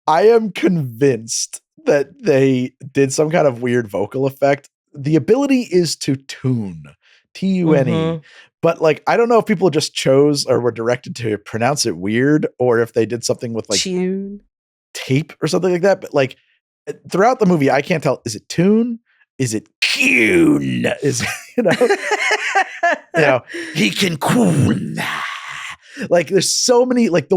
I am convinced that they did some kind of weird vocal effect. The ability is to tune, Tune. Mhm. But like, I don't know if people just chose or were directed to pronounce it weird, or if they did something with like Tune. tape or something like that. But like throughout the movie, I can't tell. Is it tune? Is it tune? Is he can coon. Like there's so many like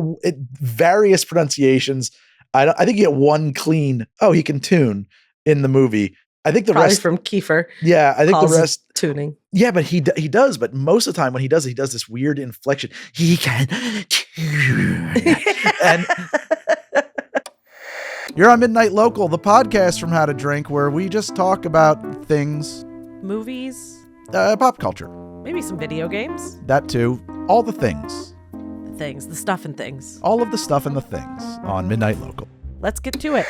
various pronunciations. I think you get one clean. Oh, he can tune in the movie. I think the Probably rest from Kiefer. Yeah, I think the calls it rest. tuning. Yeah, but he does. But most of the time when he does it, he does this weird inflection. He can tune. And you're on Midnight Local, the podcast from How to Drink, where we just talk about things, Movies, pop culture, maybe some video games. that too, all the things, The stuff and things. all of the stuff and the things on Midnight Local. Let's get to it.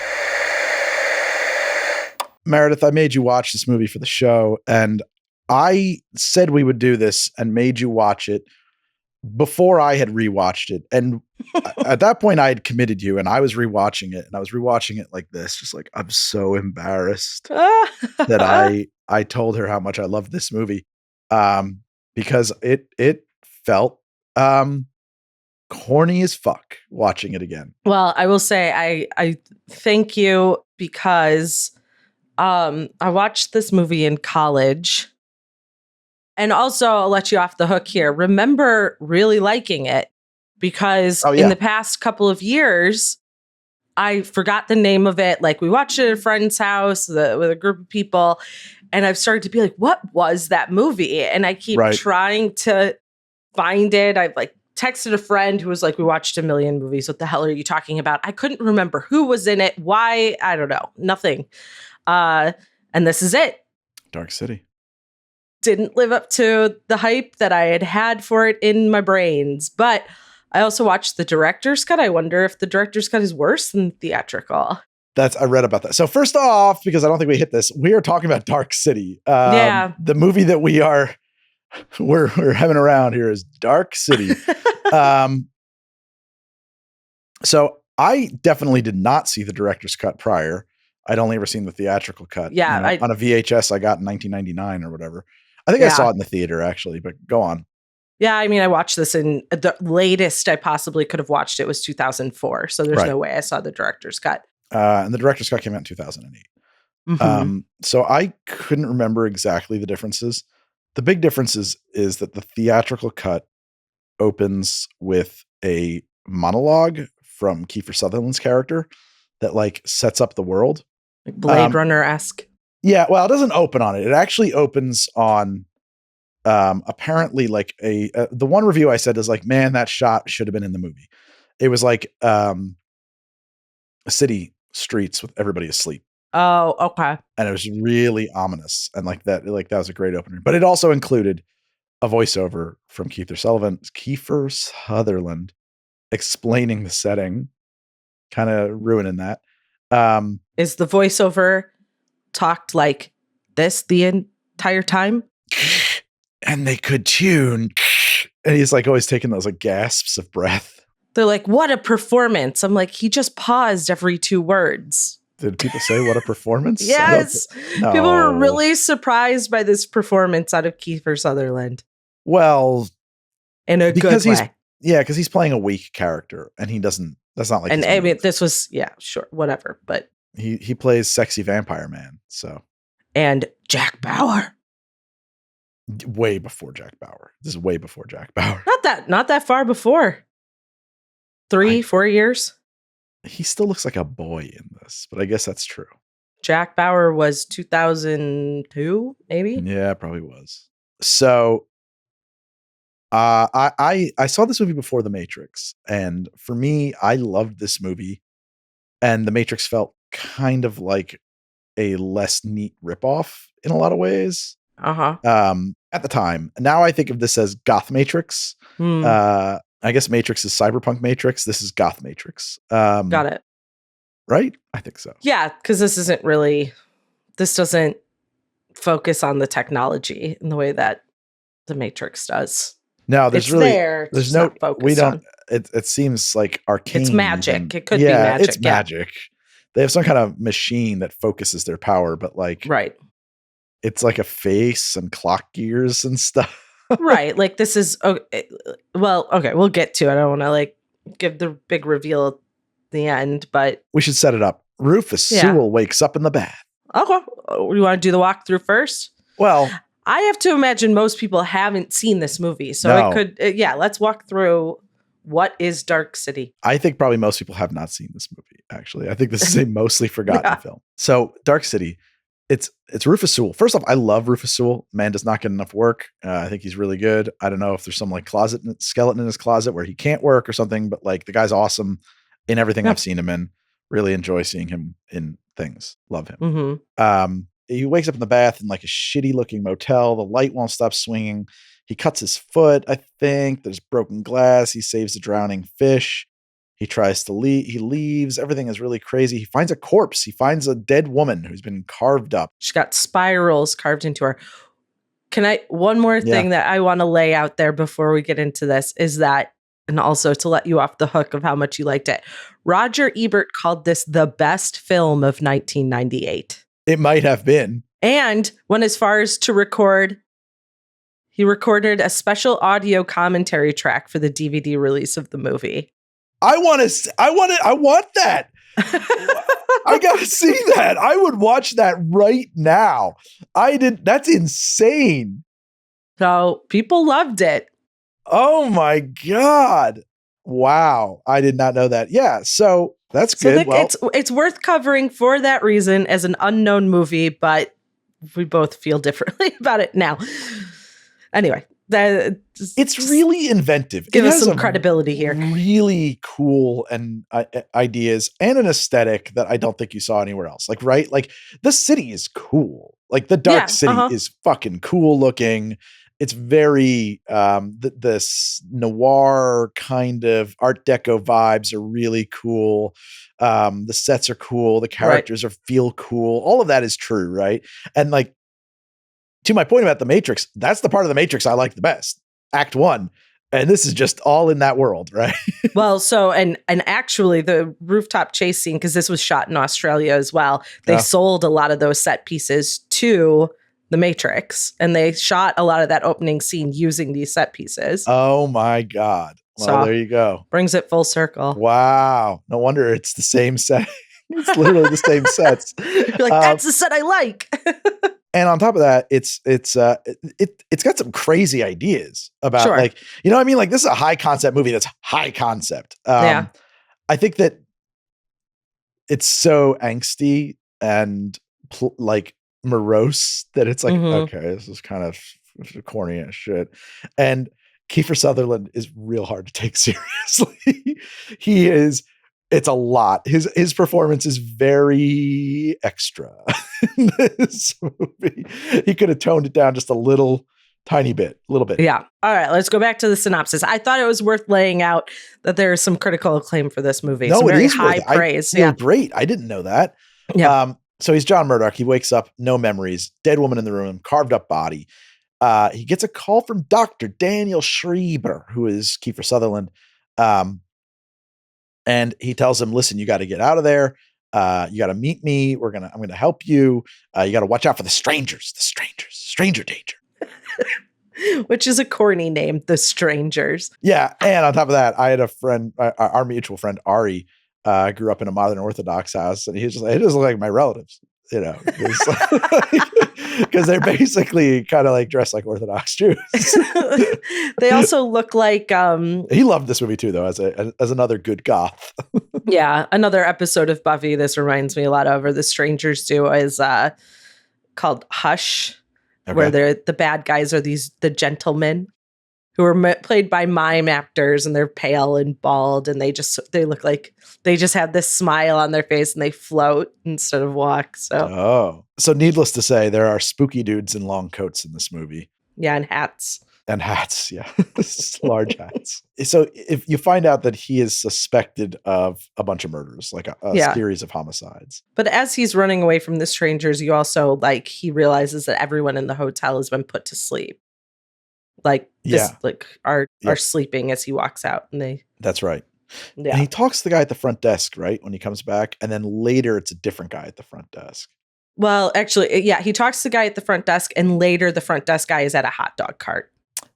Meredith, I made you watch this movie for the show, and I said we would do this and made you watch it before I had rewatched it. And at that point, I had committed you, and I was rewatching it, and I was rewatching it like this, just like, I'm so embarrassed that I told her how much I loved this movie, because it felt corny as fuck watching it again. Well, I will say I thank you because I watched this movie in college. And also, I'll let you off the hook here. Remember really liking it because in the past couple of years, I forgot the name of it. Like we watched it at a friend's house with a group of people. And I've started to be like, what was that movie? And I keep trying to find it. I've like texted a friend who was like, we watched a million movies. What the hell are you talking about? I couldn't remember who was in it. Why? I don't know. Nothing. And this is it. Dark City. Didn't live up to the hype that I had for it in my brains. But I also watched the director's cut. I wonder if the director's cut is worse than theatrical. I read about that. So first off, because I don't think we hit this, we are talking about Dark City. The movie that we're having around here is Dark City. So I definitely did not see the director's cut prior. I'd only ever seen the theatrical cut. Yeah. On a VHS I got in 1999 or whatever. I think I saw it in the theater actually, but go on. Yeah, I mean, I watched this in the latest I possibly could have watched it was 2004. So there's no way I saw the director's cut. And the director's cut came out in 2008. Mm-hmm. So I couldn't remember exactly the differences. The big difference is that the theatrical cut opens with a monologue from Kiefer Sutherland's character that like sets up the world. Like Blade Runner-esque. Yeah, well, it doesn't open on it. It actually opens on apparently like the one review I said is like, man, that shot should have been in the movie. It was like city streets with everybody asleep. Oh, okay. And it was really ominous. And that was a great opener. But it also included a voiceover from Kiefer Sutherland explaining the setting, kind of ruining that. Is the voiceover talked like this the entire time? And they could tune. And he's like always taking those like gasps of breath. They're like, what a performance. I'm like, he just paused every 2 words. Did people say what a performance? Yes. No. People were really surprised by this performance out of Kiefer Sutherland. Well, in a good way. Yeah, because he's playing a weak character and he doesn't, that's not like, and I mean, this was, yeah, sure, whatever. But he plays sexy vampire man. So, and Jack Bauer. Way before Jack Bauer. This is way before Jack Bauer. Not that far before. 3-4 years. He still looks like a boy in this, but I guess that's true. Jack Bauer was 2002, maybe? Yeah, probably was. So I saw this movie before The Matrix, and for me, I loved this movie, and The Matrix felt kind of like a less neat ripoff in a lot of ways. At the time. Now I think of this as Goth Matrix. I guess Matrix is Cyberpunk Matrix. This is Goth Matrix. Got it. Right? I think so. Yeah, because this doesn't focus on the technology in the way that the Matrix does. No, It's there. It's there's just no, not focused we don't, on. it seems like arcane. It's magic. Even. It could be magic. It's magic. They have some kind of machine that focuses their power, but like, Right. it's like a face and clock gears and stuff. Right. Like this is, okay, well, okay, we'll get to it. I don't want to like give the big reveal at the end, but. We should set it up. Rufus Sewell wakes up in the bath. Okay. You want to do the walkthrough first? Well, I have to imagine most people haven't seen this movie. So No. it could, let's walk through what is Dark City. I think probably most people have not seen this movie, actually. I think this is a mostly forgotten film. So Dark City, it's Rufus Sewell. First off, I love Rufus Sewell. Man does not get enough work. I think he's really good. I don't know if there's some like skeleton in his closet where he can't work or something, but like the guy's awesome in everything I've seen him in. Really enjoy seeing him in things. Love him. Mm-hmm. He wakes up in the bath in like a shitty looking motel. The light won't stop swinging. He cuts his foot, I think. There's broken glass. He saves a drowning fish. He tries to leave. He leaves. Everything is really crazy. He finds a corpse. He finds a dead woman who's been carved up. She's got spirals carved into her. One more thing that I want to lay out there before we get into this is that, and also to let you off the hook of how much you liked it, Roger Ebert called this the best film of 1998. It might have been. And went as far as to record, he recorded a special audio commentary track for the DVD release of the movie. I want that. I gotta see that. I would watch that right now. That's insane. So people loved it. Oh my God. Wow. I did not know that. Yeah. So that's good. It's worth covering for that reason as an unknown movie, but we both feel differently about it now. Anyway, it's really inventive. Give us some credibility here. Really cool and ideas and an aesthetic that I don't think you saw anywhere else. Like, right? Like the city is cool. Like the Dark City is fucking cool looking. It's very this noir kind of Art Deco vibes are really cool. The sets are cool. The characters feel cool. All of that is true, right? And like to my point about the Matrix, that's the part of the Matrix I like the best. Act 1. And this is just all in that world, right? Well, so and actually the rooftop chase scene, because this was shot in Australia as well, they sold a lot of those set pieces to the Matrix, and they shot a lot of that opening scene using these set pieces. Oh my God. Well, so, there you go. Brings it full circle. Wow. No wonder it's the same set. It's literally the same sets. You're like, that's the set I like. And on top of that, it's got some crazy ideas about like, you know what I mean? Like this is a high concept movie that's high concept. I think that it's so angsty and like morose that it's like, okay, this is kind of corny as shit. And Kiefer Sutherland is real hard to take seriously. It's a lot. His performance is very extra in this movie. He could have toned it down just a tiny bit. Yeah. All right. Let's go back to the synopsis. I thought it was worth laying out that there is some critical acclaim for this movie. No, some very it is high praise. Great. I didn't know that. Yeah. So he's John Murdoch. He wakes up, no memories, dead woman in the room, carved up body. He gets a call from Dr. Daniel Schreiber, who is Kiefer Sutherland. And he tells him, listen, you got to get out of there. You got to meet me. I'm going to help you. You got to watch out for the strangers, stranger danger. Which is a corny name, The Strangers. Yeah. And on top of that, I had a friend, our mutual friend, Ari, grew up in a modern Orthodox house. And he was just like, it doesn't look like my relatives, you know, because they're basically kind of like dressed like Orthodox Jews. They also look like he loved this movie too, though, as another good goth. Yeah, another episode of Buffy this reminds me a lot of, or The Strangers do, is called Hush, where the bad guys are the gentlemen who are played by mime actors, and they're pale and bald, and they look like they just have this smile on their face and they float instead of walk. So needless to say, there are spooky dudes in long coats in this movie. Yeah, and hats. And hats, yeah. Large hats. So if you find out that he is suspected of a bunch of murders, like a series of homicides. But as he's running away from the strangers, you also he realizes that everyone in the hotel has been put to sleep. like Yeah. are Yep. sleeping as he walks out, and That's right. And yeah. he talks to the guy at the front desk, right? When he comes back. And then later it's a different guy at the front desk. Well, actually, yeah, he talks to the guy at the front desk, and later the front desk guy is at a hot dog cart.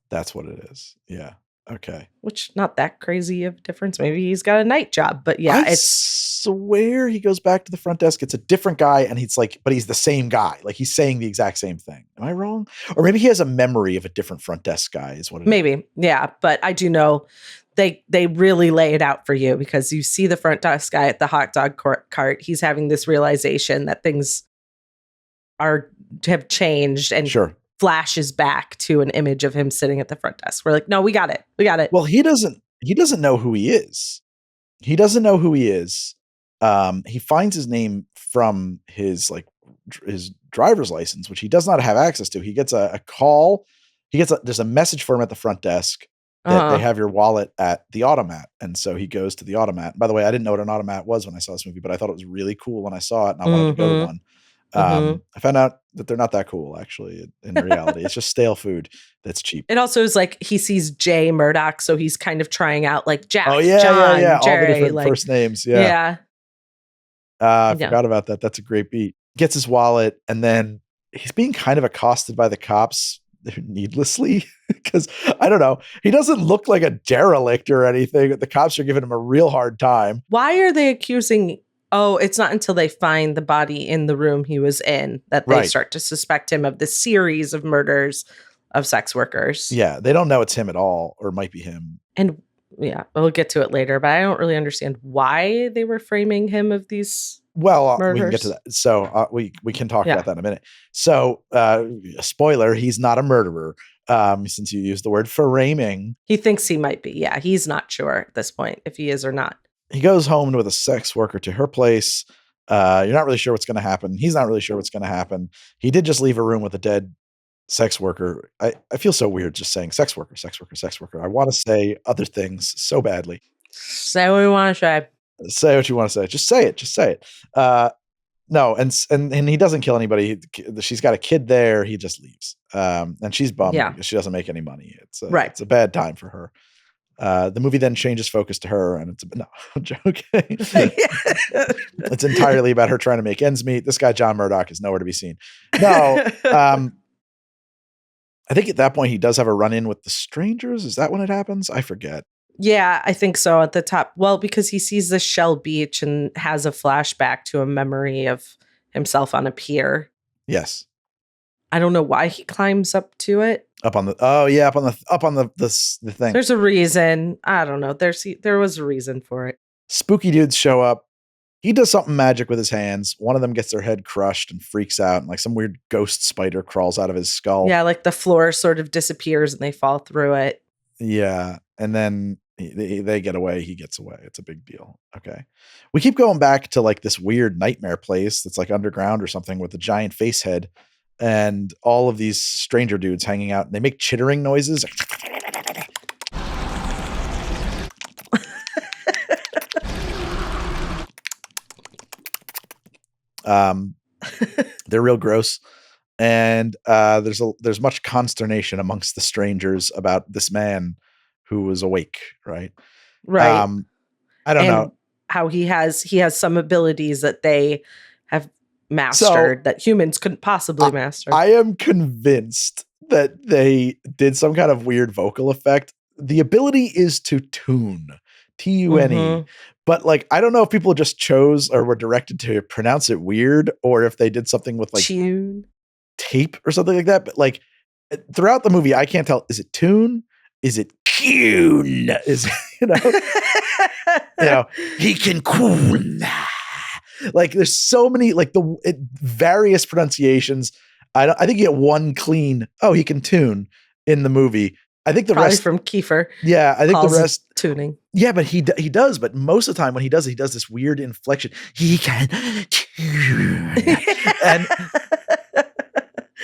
That's what it is. Yeah. Okay. Which not that crazy of a difference. Maybe he's got a night job, but yeah, I swear he goes back to the front desk. It's a different guy, and he's like, but he's the same guy. Like he's saying the exact same thing. Am I wrong? Or maybe he has a memory of a different front desk guy. Is what it is. maybe, yeah. But I do know they really lay it out for you, because you see the front desk guy at the hot dog cart. He's having this realization that things have changed, and Sure. flashes back to an image of him sitting at the front desk. We're like, no, we got it. We got it. Well, he doesn't know who he is. He doesn't know who he is. He finds his name from his driver's license, which he does not have access to. He gets a call. There's a message for him at the front desk that they have your wallet at the automat. And so he goes to the automat. By the way, I didn't know what an automat was when I saw this movie, but I thought it was really cool when I saw it, and I wanted to go to one. I found out that they're not that cool, actually, in reality. It's just stale food that's cheap. It also is like he sees Jay Murdoch, so he's kind of trying out like Jack, John, Jerry, all the different like, first names. Yeah. I forgot about that. That's a great beat. Gets his wallet, and then he's being kind of accosted by the cops needlessly, because I don't know. He doesn't look like a derelict or anything. The cops are giving him a real hard time. Why are they accusing? Oh, it's not until they find the body in the room he was in that they start to suspect him of this series of murders of sex workers. Yeah, they don't know it's him at all, or it might be him. And yeah, we'll get to it later, but I don't really understand why they were framing him of these murders. We can get to that. So we can talk about that in a minute. So spoiler, he's not a murderer. Since you used the word framing. He thinks he might be. Yeah, he's not sure at this point if he is or not. He goes home with a sex worker to her place. You're not really sure what's going to happen. He's not really sure what's going to happen. He did just leave a room with a dead sex worker. I feel so weird just saying sex worker, sex worker, sex worker. I want to say other things so badly. Say what you want to say. Say what you want to say. Just say it. Just say it. No, and he doesn't kill anybody. She's got a kid there. He just leaves. And she's bummed because she doesn't make any money. It's a bad time for her. The movie then changes focus to her, and I'm joking. It's entirely about her trying to make ends meet. This guy John Murdoch is nowhere to be seen. No, I think at that point he does have a run-in with the strangers. Is that when it happens? I forget. Yeah, I think so. At the top, well, because he sees the Shell Beach and has a flashback to a memory of himself on a pier. Yes. I don't know why he climbs up to it. Up on the thing. There's a reason. I don't know. There was a reason for it. Spooky dudes show up. He does something magic with his hands. One of them gets their head crushed and freaks out, and like some weird ghost spider crawls out of his skull. Yeah, like the floor sort of disappears and they fall through it. Yeah, and then they get away. He gets away. It's a big deal. Okay. We keep going back to like this weird nightmare place that's like underground or something with a giant face head and all of these stranger dudes hanging out, and they make chittering noises. They're real gross. And there's much consternation amongst the strangers about this man who was awake, right? Right. I don't know how he has some abilities that they have mastered that humans couldn't possibly master. I am convinced that they did some kind of weird vocal effect. The ability is to tune, T-U-N-E. Mm-hmm. But like, I don't know if people just chose or were directed to pronounce it weird, or if they did something with like tune, tape or something like that. But like throughout the movie, I can't tell. Is it tune? Is it tune? Is he can coon. Like there's so many like various pronunciations. I think you get one clean. Oh, he can tune in the movie. I think the rest from Kiefer. Yeah, I think the rest tuning. Yeah, but he does. But most of the time when he does this weird inflection. He can tune.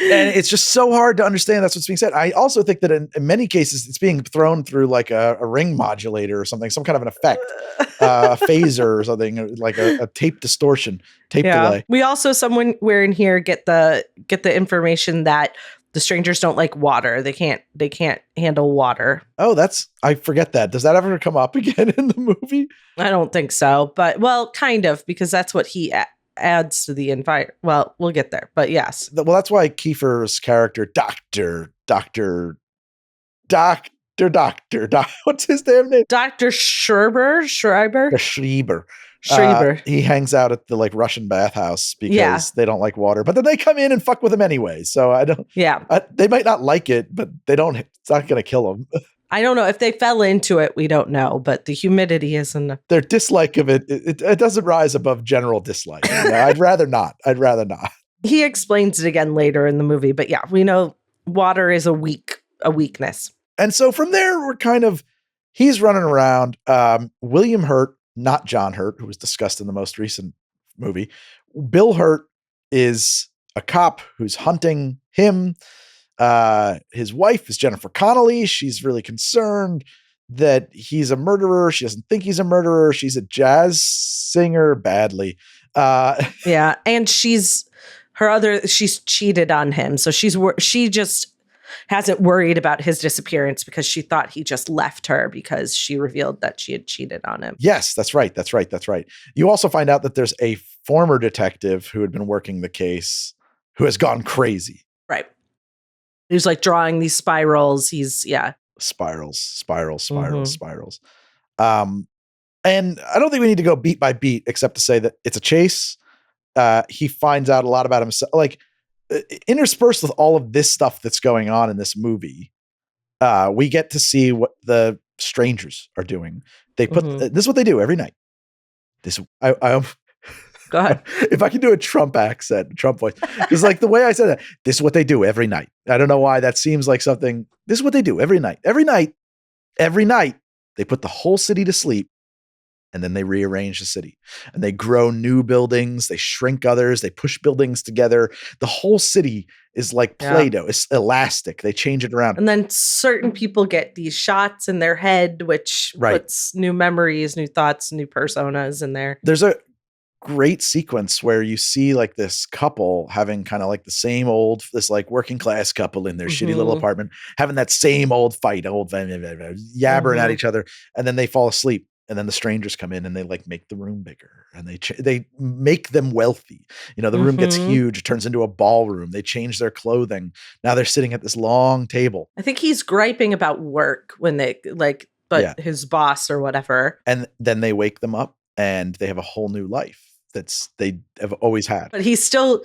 And it's just so hard to understand that's what's being said. I also think that in many cases it's being thrown through like a ring modulator or something, some kind of an effect, a phaser or something, like a tape distortion, tape delay. We also somewhere in here get the information that The strangers don't like water. They can't handle water. Oh, I forget that. Does that ever come up again in the movie? I don't think so, but well, kind of, because that's what he adds to the environment. Well, we'll get there, but yes. Well, that's why Kiefer's character, Doctor, what's his damn name? Dr. Schreiber. He hangs out at the like Russian bathhouse because they don't like water, but then they come in and fuck with him anyway. So they might not like it, but it's not going to kill them. I don't know if they fell into it. We don't know, but the humidity isn't. Their dislike of it doesn't rise above general dislike. I'd rather not. He explains it again later in the movie, but yeah, we know water is a weakness. And so from there, he's running around. William Hurt, not John Hurt, who was discussed in the most recent movie. Bill Hurt is a cop who's hunting him. His wife is Jennifer Connelly. She's really concerned that he's a murderer. She doesn't think he's a murderer. She's a jazz singer badly. Yeah. And she's cheated on him. So she just hasn't worried about his disappearance because she thought he just left her because she revealed that she had cheated on him. Yes, that's right. You also find out that there's a former detective who had been working the case who has gone crazy. Right. He's like drawing these spirals. Spirals. And I don't think we need to go beat by beat, except to say that it's a chase. He finds out a lot about himself. Like, interspersed with all of this stuff that's going on in this movie, we get to see what the strangers are doing. They put this is what they do every night. Go ahead. If I can do a Trump accent, Trump voice, because like the way I said that, this is what they do every night. I don't know why that seems like something. This is what they do every night. Every night, they put the whole city to sleep, and then they rearrange the city. And they grow new buildings, they shrink others, they push buildings together. The whole city is like Play-Doh. It's elastic. They change it around. And then certain people get these shots in their head, which puts new memories, new thoughts, new personas in there. There's a great sequence where you see like this couple having kind of like the same old, this like working class couple in their shitty little apartment, having that same old fight, yabbering at each other. And then they fall asleep. And then the strangers come in and they like make the room bigger and they make them wealthy. The room gets huge. It turns into a ballroom. They change their clothing. Now they're sitting at this long table. I think he's griping about work when his boss or whatever. And then they wake them up and they have a whole new life they have always had. But he's still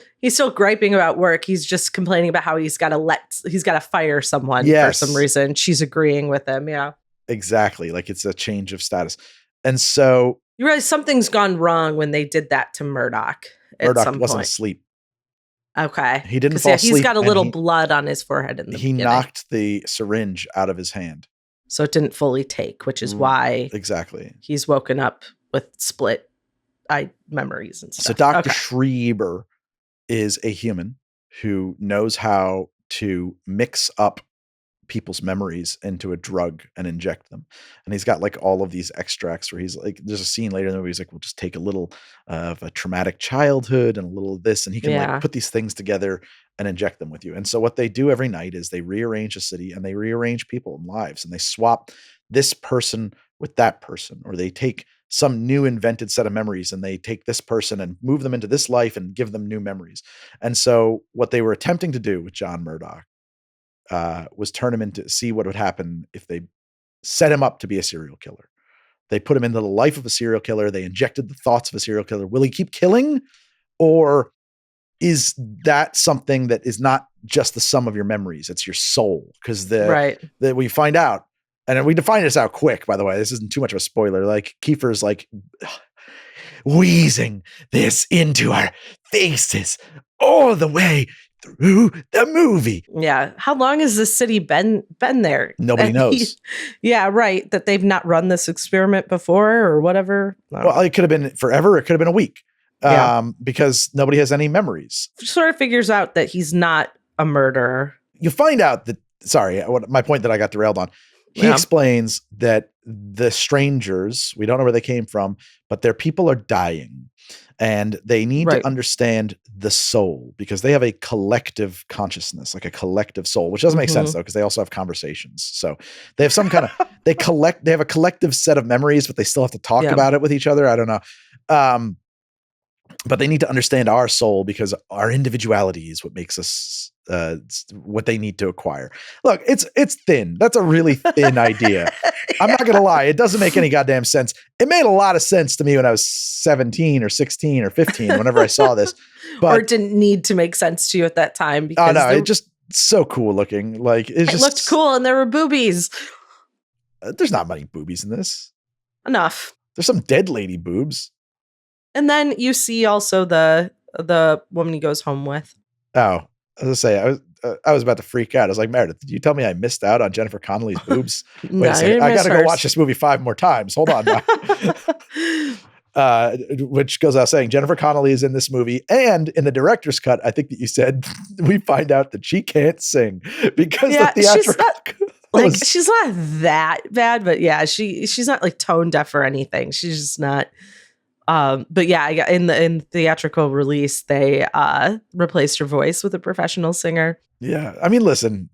griping about work. He's just complaining about how he's got to fire someone for some reason. She's agreeing with him. Yeah. Exactly. Like it's a change of status. And so you realize something's gone wrong when they did that to Murdoch. Murdoch wasn't asleep. Okay. He didn't fall asleep. He's got a little blood on his forehead in the beginning. He knocked the syringe out of his hand. So it didn't fully take, which is why he's woken up with split eye memories and stuff. So Dr. Schreiber is a human who knows how to mix up people's memories into a drug and inject them. And he's got like all of these extracts where he's like, there's a scene later in the movie, he's like, we'll just take a little of a traumatic childhood and a little of this. And he can like put these things together and inject them with you. And so what they do every night is they rearrange a city and they rearrange people and lives and they swap this person with that person, or they take some new invented set of memories and they take this person and move them into this life and give them new memories. And so what they were attempting to do with John Murdoch was turn him into see what would happen if they set him up to be a serial killer. They put him into the life of a serial killer. They injected the thoughts of a serial killer. Will he keep killing? Or is that something that is not just the sum of your memories? It's your soul. Because that we find out, and we define this out quick, by the way, this isn't too much of a spoiler. Like Kiefer's like wheezing this into our faces all the way through the movie. Yeah. How long has this city been there? Nobody knows. That they've not run this experiment before or whatever. Well, it could have been forever. It could have been a week because nobody has any memories. Sort of figures out that he's not a murderer. You find out that, my point that I got derailed on. He explains that the strangers, we don't know where they came from, but their people are dying. And they need Right. to understand the soul because they have a collective consciousness, like a collective soul, which doesn't make sense though, because they also have conversations. So they have some kind of, they have a collective set of memories, but they still have to talk about it with each other. I don't know. But they need to understand our soul because our individuality is what makes us what they need to acquire. Look, it's thin. That's a really thin idea. I'm not going to lie. It doesn't make any goddamn sense. It made a lot of sense to me when I was 17 or 16 or 15, whenever I saw this. But or it didn't need to make sense to you at that time because no, it just so cool looking. Like it just looked cool and there were boobies. There's not many boobies in this. Enough. There's some dead lady boobs. And then you see also the woman he goes home with. Oh, I was gonna say I was about to freak out. I was like, Meredith, did you tell me I missed out on Jennifer Connelly's boobs? Wait a second, I gotta go watch this movie 5 more times. Hold on. Which goes out saying Jennifer Connelly is in this movie, and in the director's cut, I think that you said we find out that she can't sing because the theatrical. She's not that bad, but yeah, she's not like tone deaf or anything. She's just not. But yeah, in theatrical release, they replaced her voice with a professional singer. Yeah, I mean, listen,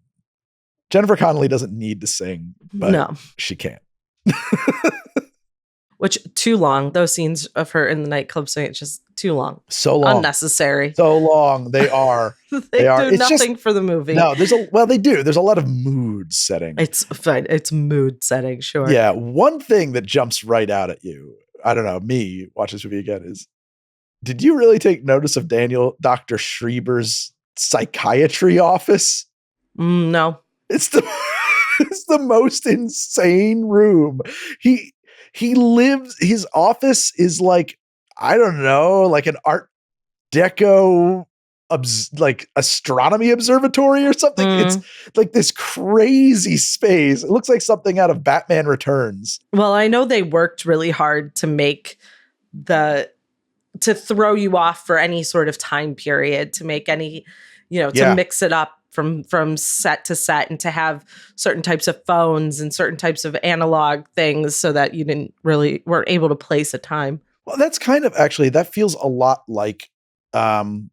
Jennifer Connelly doesn't need to sing, but she can't. Which too long? Those scenes of her in the nightclub singing, just too long, so long, unnecessary, so long. They are. they are. Do nothing for the movie. No, they do. There's a lot of mood setting. It's fine. It's mood setting. Sure. Yeah. One thing that jumps right out at you. I don't know, me watch this movie again is, did you really take notice of Dr. Schreiber's psychiatry office? No. It's the most insane room. He lives, his office is like, I don't know, like an Art Deco like astronomy observatory or something. It's like this crazy space. It looks like something out of Batman Returns. Well, I know they worked really hard to make to throw you off for any sort of time period, to make any, to mix it up from set to set, and to have certain types of phones and certain types of analog things so that you weren't able to place a time. Well, that's kind of that feels a lot like Batman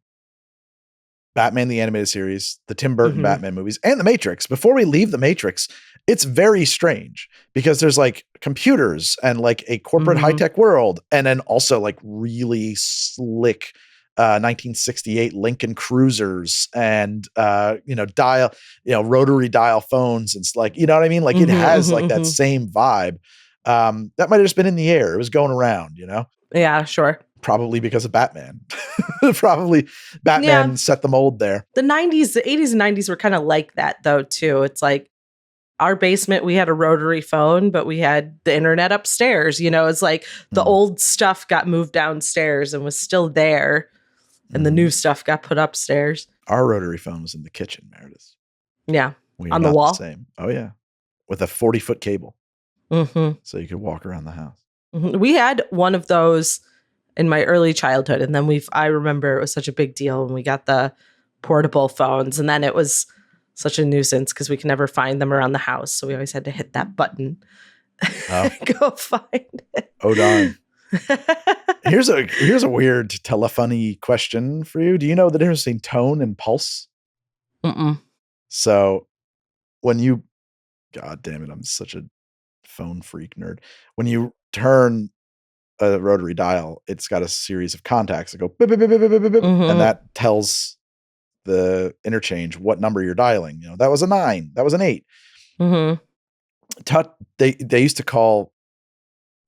the Animated Series, the Tim Burton Batman movies, and The Matrix. Before we leave The Matrix, it's very strange because there's like computers and like a corporate high-tech world, and then also like really slick 1968 Lincoln Cruisers and rotary dial phones and like, you know what I mean? Like it has like that same vibe. That might have just been in the air. It was going around, Yeah, sure. Probably because of Batman. Probably Batman set the mold there. The 80s and 90s were kind of like that though too. It's like our basement, we had a rotary phone, but we had the internet upstairs. It's like the old stuff got moved downstairs and was still there, and the new stuff got put upstairs. Our rotary phone was in the kitchen, Meredith. Yeah, on the wall. Same. Oh yeah, with a 40-foot cable, so you could walk around the house. We had one of those in my early childhood, and then I remember it was such a big deal when we got the portable phones, and then it was such a nuisance because we could never find them around the house, so we always had to hit that button. Go find it. Oh darn. Here's a weird telephony question for you. Do you know the difference between tone and pulse? So when you, God damn it, I'm such a phone freak nerd. When you turn a rotary dial, it's got a series of contacts that go beep, beep, beep, beep, beep, beep, and that tells the interchange what number you're dialing. That was a 9, that was an 8. They used to call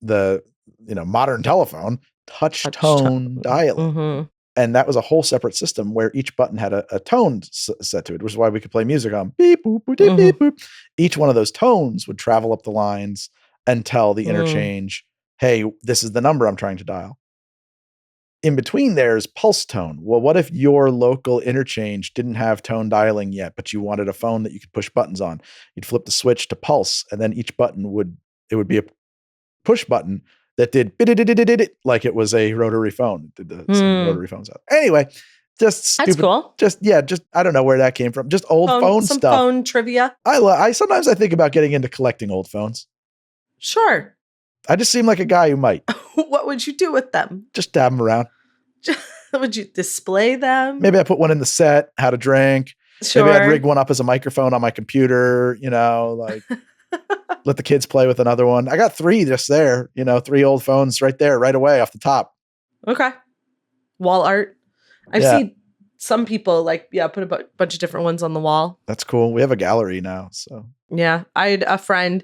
the modern telephone touch tone dialing, and that was a whole separate system where each button had a tone set to it, which is why we could play music on beep boop boop beep, beep boop. Each one of those tones would travel up the lines and tell the interchange, hey, this is the number I'm trying to dial. In between there's pulse tone. Well, what if your local interchange didn't have tone dialing yet, but you wanted a phone that you could push buttons on? You'd flip the switch to pulse, and then each button would be a push button that did like it was a rotary phone. It did some rotary phones out. Anyway, just stupid. That's cool. Just I don't know where that came from. Just old phone some stuff. Phone trivia. I sometimes think about getting into collecting old phones. Sure. I just seem like a guy who might. What would you do with them? Just dab them around. Would you display them? Maybe I put one in the set, how to drink. Sure. Maybe I'd rig one up as a microphone on my computer, like let the kids play with another one. I got 3 just there, 3 old phones right there, right away off the top. Okay. Wall art. I've seen some people put a bunch of different ones on the wall. That's cool. We have a gallery now. So yeah, I had a friend.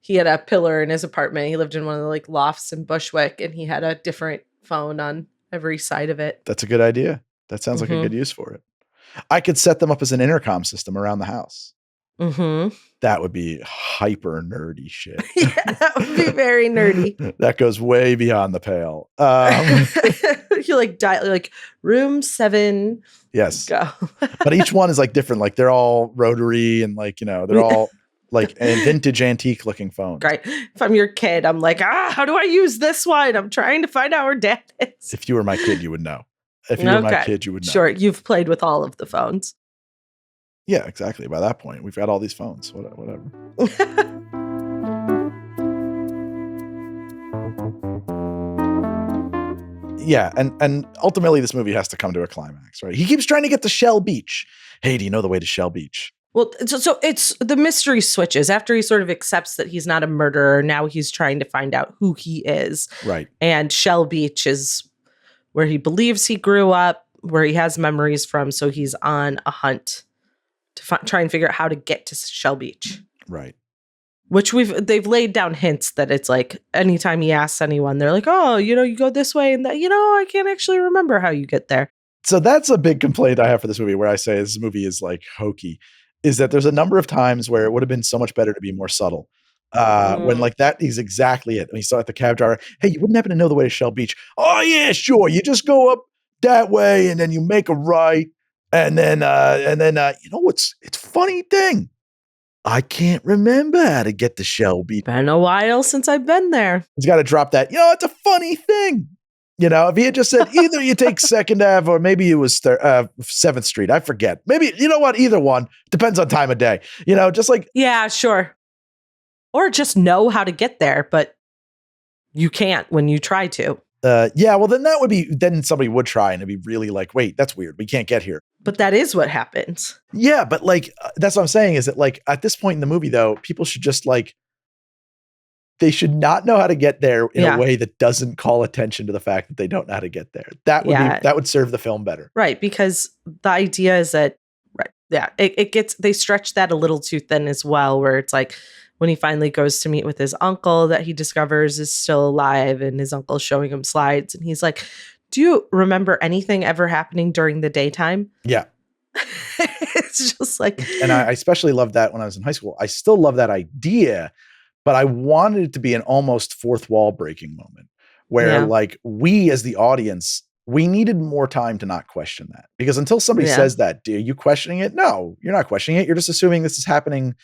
He had a pillar in his apartment. He lived in one of the lofts in Bushwick, and he had a different phone on every side of it. That's a good idea. That sounds like a good use for it. I could set them up as an intercom system around the house. Mm-hmm. That would be hyper nerdy shit. Yeah, that would be very nerdy. That goes way beyond the pale. You room 7. Yes. Go. But each one is different. They're all rotary and they're all vintage antique looking phones. Right. If I'm your kid, I'm how do I use this one? I'm trying to find out where dad is. If you were my kid, you would know. If you were my kid, you would know. Sure. You've played with all of the phones. Yeah, exactly. By that point, we've got all these phones, whatever. Yeah, and ultimately this movie has to come to a climax, right? He keeps trying to get to Shell Beach. Hey, do you know the way to Shell Beach? Well, so it's the mystery switches after he sort of accepts that he's not a murderer. Now he's trying to find out who he is. Right. And Shell Beach is where he believes he grew up, where he has memories from. So he's on a hunt to try and figure out how to get to Shell Beach. Right. Which they've laid down hints that it's anytime he asks anyone, they're oh, you go this way and that, I can't actually remember how you get there. So that's a big complaint I have for this movie, where I say this movie is hokey, is that there's a number of times where it would have been so much better to be more subtle. When that is exactly it. When he saw at the cab driver, hey, you wouldn't happen to know the way to Shell Beach? Oh yeah, sure. You just go up that way and then you make a right. And then it's a funny thing. I can't remember how to get to Shell Beach. Been a while since I've been there. He's got to drop that. It's a funny thing. If he had just said either you take 2nd Ave or maybe it was 7th Street. I forget. Maybe, either one. Depends on time of day. Yeah, sure. Or just know how to get there, but you can't when you try to. Yeah, well, then somebody would try and it'd be really wait, that's weird. We can't get here. But that is what happens. Yeah, but that's what I'm saying is that at this point in the movie, though, people should just they should not know how to get there in a way that doesn't call attention to the fact that they don't know how to get there. That would serve the film better. Right, because the idea is that, they stretch that a little too thin as well, where it's when he finally goes to meet with his uncle that he discovers is still alive, and his uncle's showing him slides, and he's do you remember anything ever happening during the daytime? Yeah. It's just and I especially loved that when I was in high school. I still love that idea, but I wanted it to be an almost fourth wall breaking moment where we as the audience, we needed more time to not question that, because until somebody says that, are you questioning it? No, you're not questioning it. You're just assuming this is happening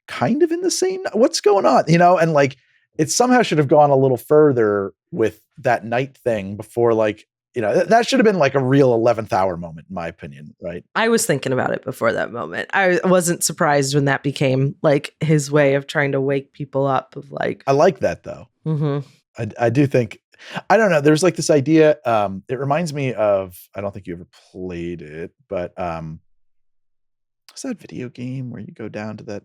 kind of in the same, what's going on, and it somehow should have gone a little further with that night thing before that should have been a real 11th hour moment, in my opinion. Right. I was thinking about it before that moment. I wasn't surprised when that became his way of trying to wake people up of I like that though. Mm-hmm. I do think, I don't know. There's this idea. It reminds me of, I don't think you ever played it, but what's that video game where you go down to that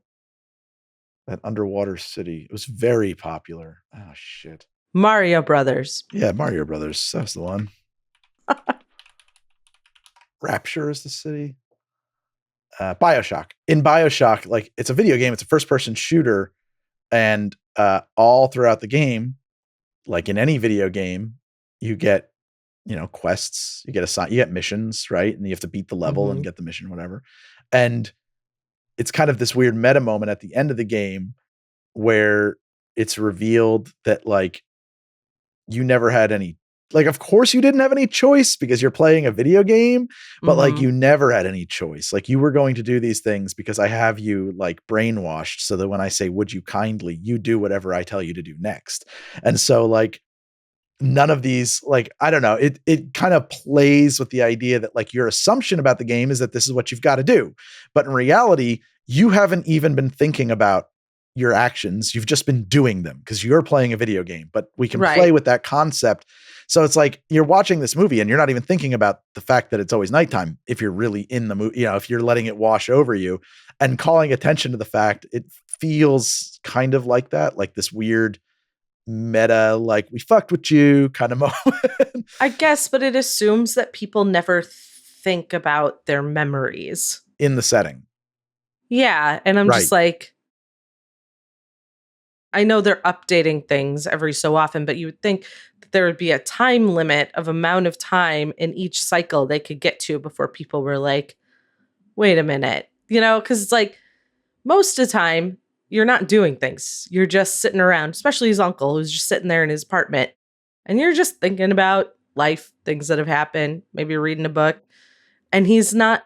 underwater city? It was very popular. Oh shit. Mario Brothers. Yeah, Mario Brothers. That's the one. Rapture is the city. BioShock. In BioShock, it's a video game. It's a first-person shooter, and all throughout the game, in any video game, you get, quests. You get missions, right? And you have to beat the level and get the mission, whatever. And it's kind of this weird meta moment at the end of the game where it's revealed that you never had any, of course you didn't have any choice because you're playing a video game, but you never had any choice. You were going to do these things because I have you brainwashed so that when I say, would you kindly, you do whatever I tell you to do next. And so none of these, I don't know, it kind of plays with the idea that your assumption about the game is that this is what you've got to do. But in reality, you haven't even been thinking about your actions. You've just been doing them because you're playing a video game, but we can Right. play with that concept. So it's like you're watching this movie and you're not even thinking about the fact that it's always nighttime if you're really in the movie, if you're letting it wash over you and calling attention to the fact it feels kind of like that, like this weird meta, like we fucked with you kind of moment. I guess, but it assumes that people never think about their memories in the setting. Yeah. And I'm just Right. like, I know they're updating things every so often, but you would think that there would be a time limit of amount of time in each cycle they could get to before people were like, wait a minute, because it's like most of the time you're not doing things. You're just sitting around, especially his uncle who's just sitting there in his apartment and you're just thinking about life, things that have happened, maybe reading a book. And he's not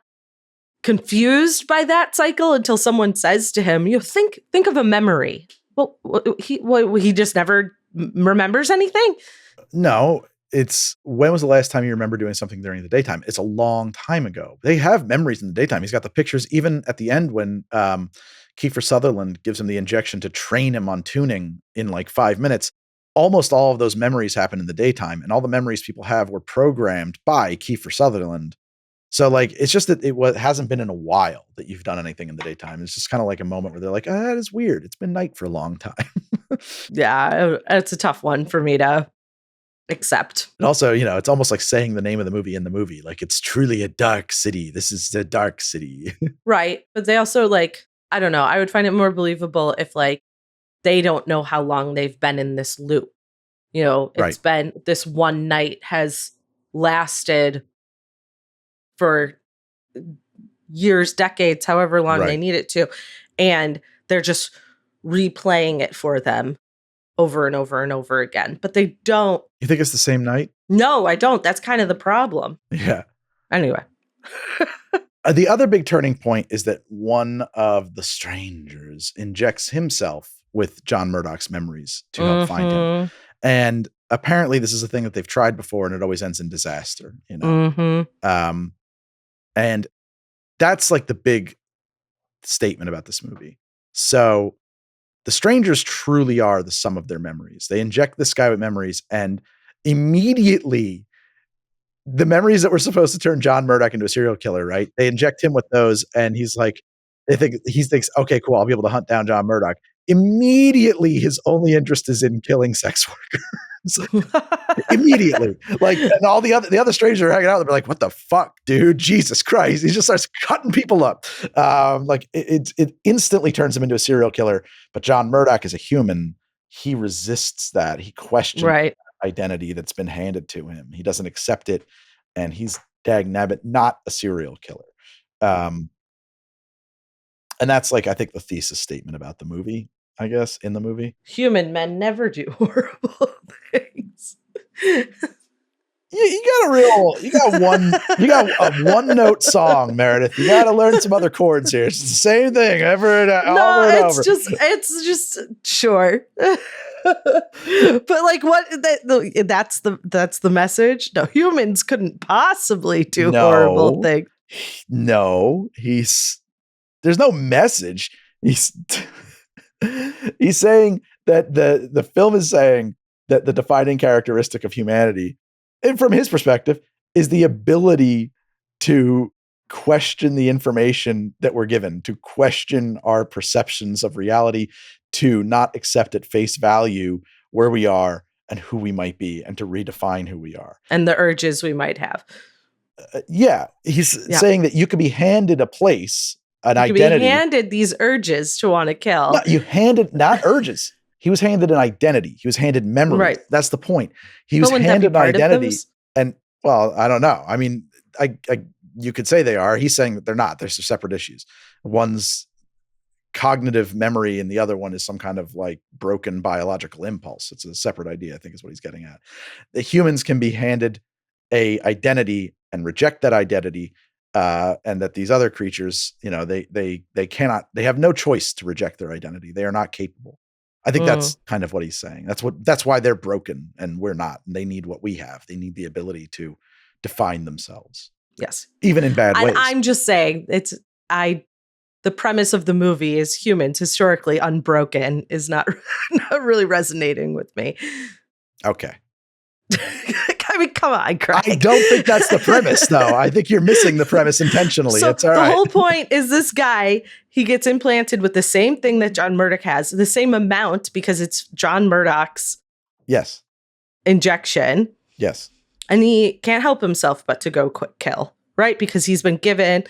confused by that cycle until someone says to him, think of a memory. Well, he just never remembers anything? No, it's when was the last time you remember doing something during the daytime? It's a long time ago. They have memories in the daytime. He's got the pictures even at the end when Kiefer Sutherland gives him the injection to train him on tuning in like 5 minutes. Almost all of those memories happen in the daytime, and all the memories people have were programmed by Kiefer Sutherland. So like, it's just that it hasn't been in a while that you've done anything in the daytime. It's just kind of like a moment where they're like, that is weird. It's been night for a long time. Yeah, it's a tough one for me to accept. And also, it's almost like saying the name of the movie in the movie. Like, it's truly a dark city. This is the dark city. Right. But they also I don't know. I would find it more believable if they don't know how long they've been in this loop. It's been this one night has lasted for years, decades, however long they need it to. And they're just replaying it for them over and over and over again. But they don't. You think it's the same night? No, I don't. That's kind of the problem. Yeah. Anyway. The other big turning point is that one of the strangers injects himself with John Murdoch's memories to help find him. And apparently this is a thing that they've tried before and it always ends in disaster, And that's like the big statement about this movie. So the strangers truly are the sum of their memories. They inject this guy with memories and immediately the memories that were supposed to turn John Murdoch into a serial killer, right? They inject him with those and he's like, he thinks, okay, cool, I'll be able to hunt down John Murdoch. Immediately his only interest is in killing sex workers. Immediately. And all the other strangers are hanging out, they're like, what the fuck, dude? Jesus Christ. He just starts cutting people up. It instantly turns him into a serial killer. But John Murdoch is a human. He resists that. He questions identity that's been handed to him. He doesn't accept it. And he's dagnabbit not a serial killer. And that's I think the thesis statement about the movie, I guess, in the movie. Human men never do horrible things. You got a one note song, Meredith. You got to learn some other chords here. It's the same thing over and over. It's just sure. But what that's the message. No, humans couldn't possibly do horrible things. No, there's no message. He's saying that the film is saying that the defining characteristic of humanity, and from his perspective, is the ability to question the information that we're given, to question our perceptions of reality, to not accept at face value where we are and who we might be, and to redefine who we are. And the urges we might have. He's saying that you could be handed a place, an identity. You could be handed these urges to want to kill. No, not urges. He was handed an identity. He was handed memory. Right. That's the point. He was handed an identity. And well, I don't know. I mean, you could say they are. He's saying that they're not. They're separate issues. One's cognitive memory and the other one is some kind of broken biological impulse. It's a separate idea, I think is what he's getting at. The humans can be handed a identity and reject that identity. And that these other creatures, they cannot, they have no choice to reject their identity. They are not capable. I think that's kind of what he's saying. That's why they're broken and we're not. And they need what we have. They need the ability to define themselves. Yes. Even in bad ways. I'm just saying the premise of the movie is humans historically unbroken is not, not really resonating with me. Okay. I mean, come on, Greg. I don't think that's the premise, though. I think you're missing the premise intentionally. So it's all the right. whole point is this guy, he gets implanted with the same thing that John Murdoch has, the same amount because it's John Murdoch's Yes. injection. Yes. And he can't help himself but to go quick kill, right? Because he's been given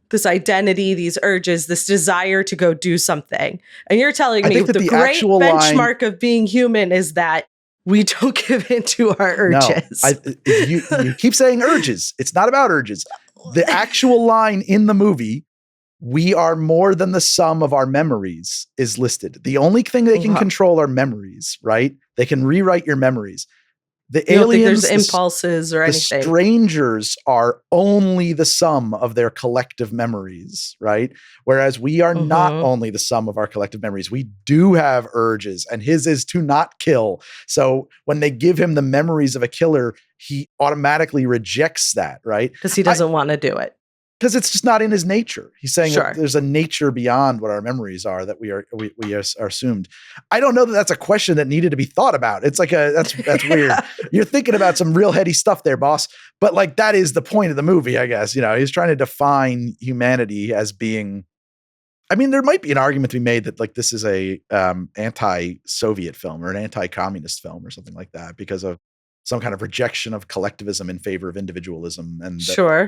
this identity, these urges, this desire to go do something. And you're telling me the great benchmark of being human is that we don't give in to our urges. No, you keep saying urges. It's not about urges. The actual line in the movie, we are more than the sum of our memories, is listed. The only thing they can control are memories, right? They can rewrite your memories. The aliens, there's impulses or anything. The strangers are only the sum of their collective memories, right? Whereas we are not only the sum of our collective memories. We do have urges, and his is to not kill. So when they give him the memories of a killer, he automatically rejects that, right? Because he doesn't want to do it. Because it's just not in his nature. He's saying that there's a nature beyond what our memories are that we are assumed. I don't know that that's a question that needed to be thought about. It's like that's weird. You're thinking about some real heady stuff there, boss. But like that is the point of the movie, I guess. You know, he's trying to define humanity as being. I mean, there might be an argument to be made that like this is a anti-Soviet film or an anti-communist film or something like that because of some kind of rejection of collectivism in favor of individualism. And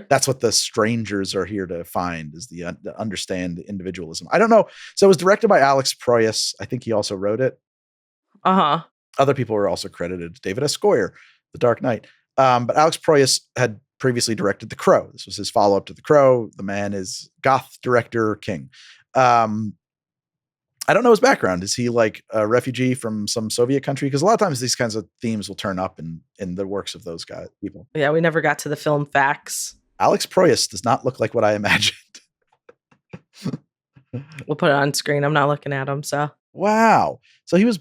that's what the strangers are here to find is the understand individualism. I don't know. So it was directed by Alex Proyas. I think he also wrote it. Other people were also credited. David S. Goyer, The Dark Knight. But Alex Proyas had previously directed The Crow. This was his follow-up to The Crow. The man is goth director king. I don't know his background. Is he like a refugee from some Soviet country? Because a lot of times these kinds of themes will turn up in the works of those people. Yeah, we never got to the film facts. Alex Proyas does not look like what I imagined. We'll put it on screen. I'm not looking at him, so. Wow. So he was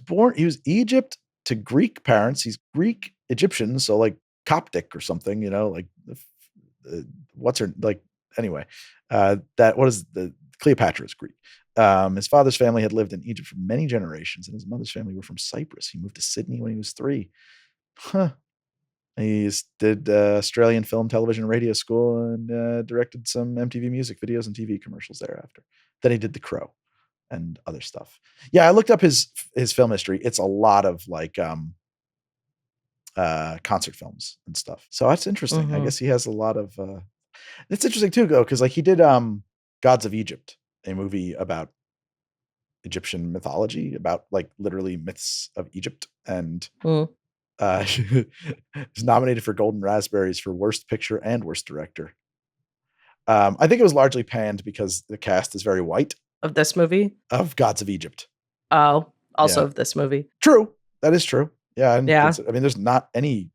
Egypt to Greek parents. He's Greek Egyptian, so like Coptic or something, you know, like anyway. What is the Cleopatra is Greek. His father's family had lived in Egypt for many generations, and his mother's family were from Cyprus. He moved to Sydney when he was 3. He did Australian film, television, and radio school, and directed some MTV music videos and TV commercials thereafter. Then he did The Crow and other stuff. Yeah, I looked up his film history. It's a lot of like concert films and stuff. So that's interesting. I guess he has a lot of. It's interesting too, though, because like he did Gods of Egypt, a movie about Egyptian mythology, about like literally myths of Egypt, and is nominated for Golden Raspberries for Worst Picture and Worst Director. I think it was largely panned because the cast is very white. Of this movie? Of Gods of Egypt. Oh, also of this movie. True. That is true. Yeah. I mean, there's not any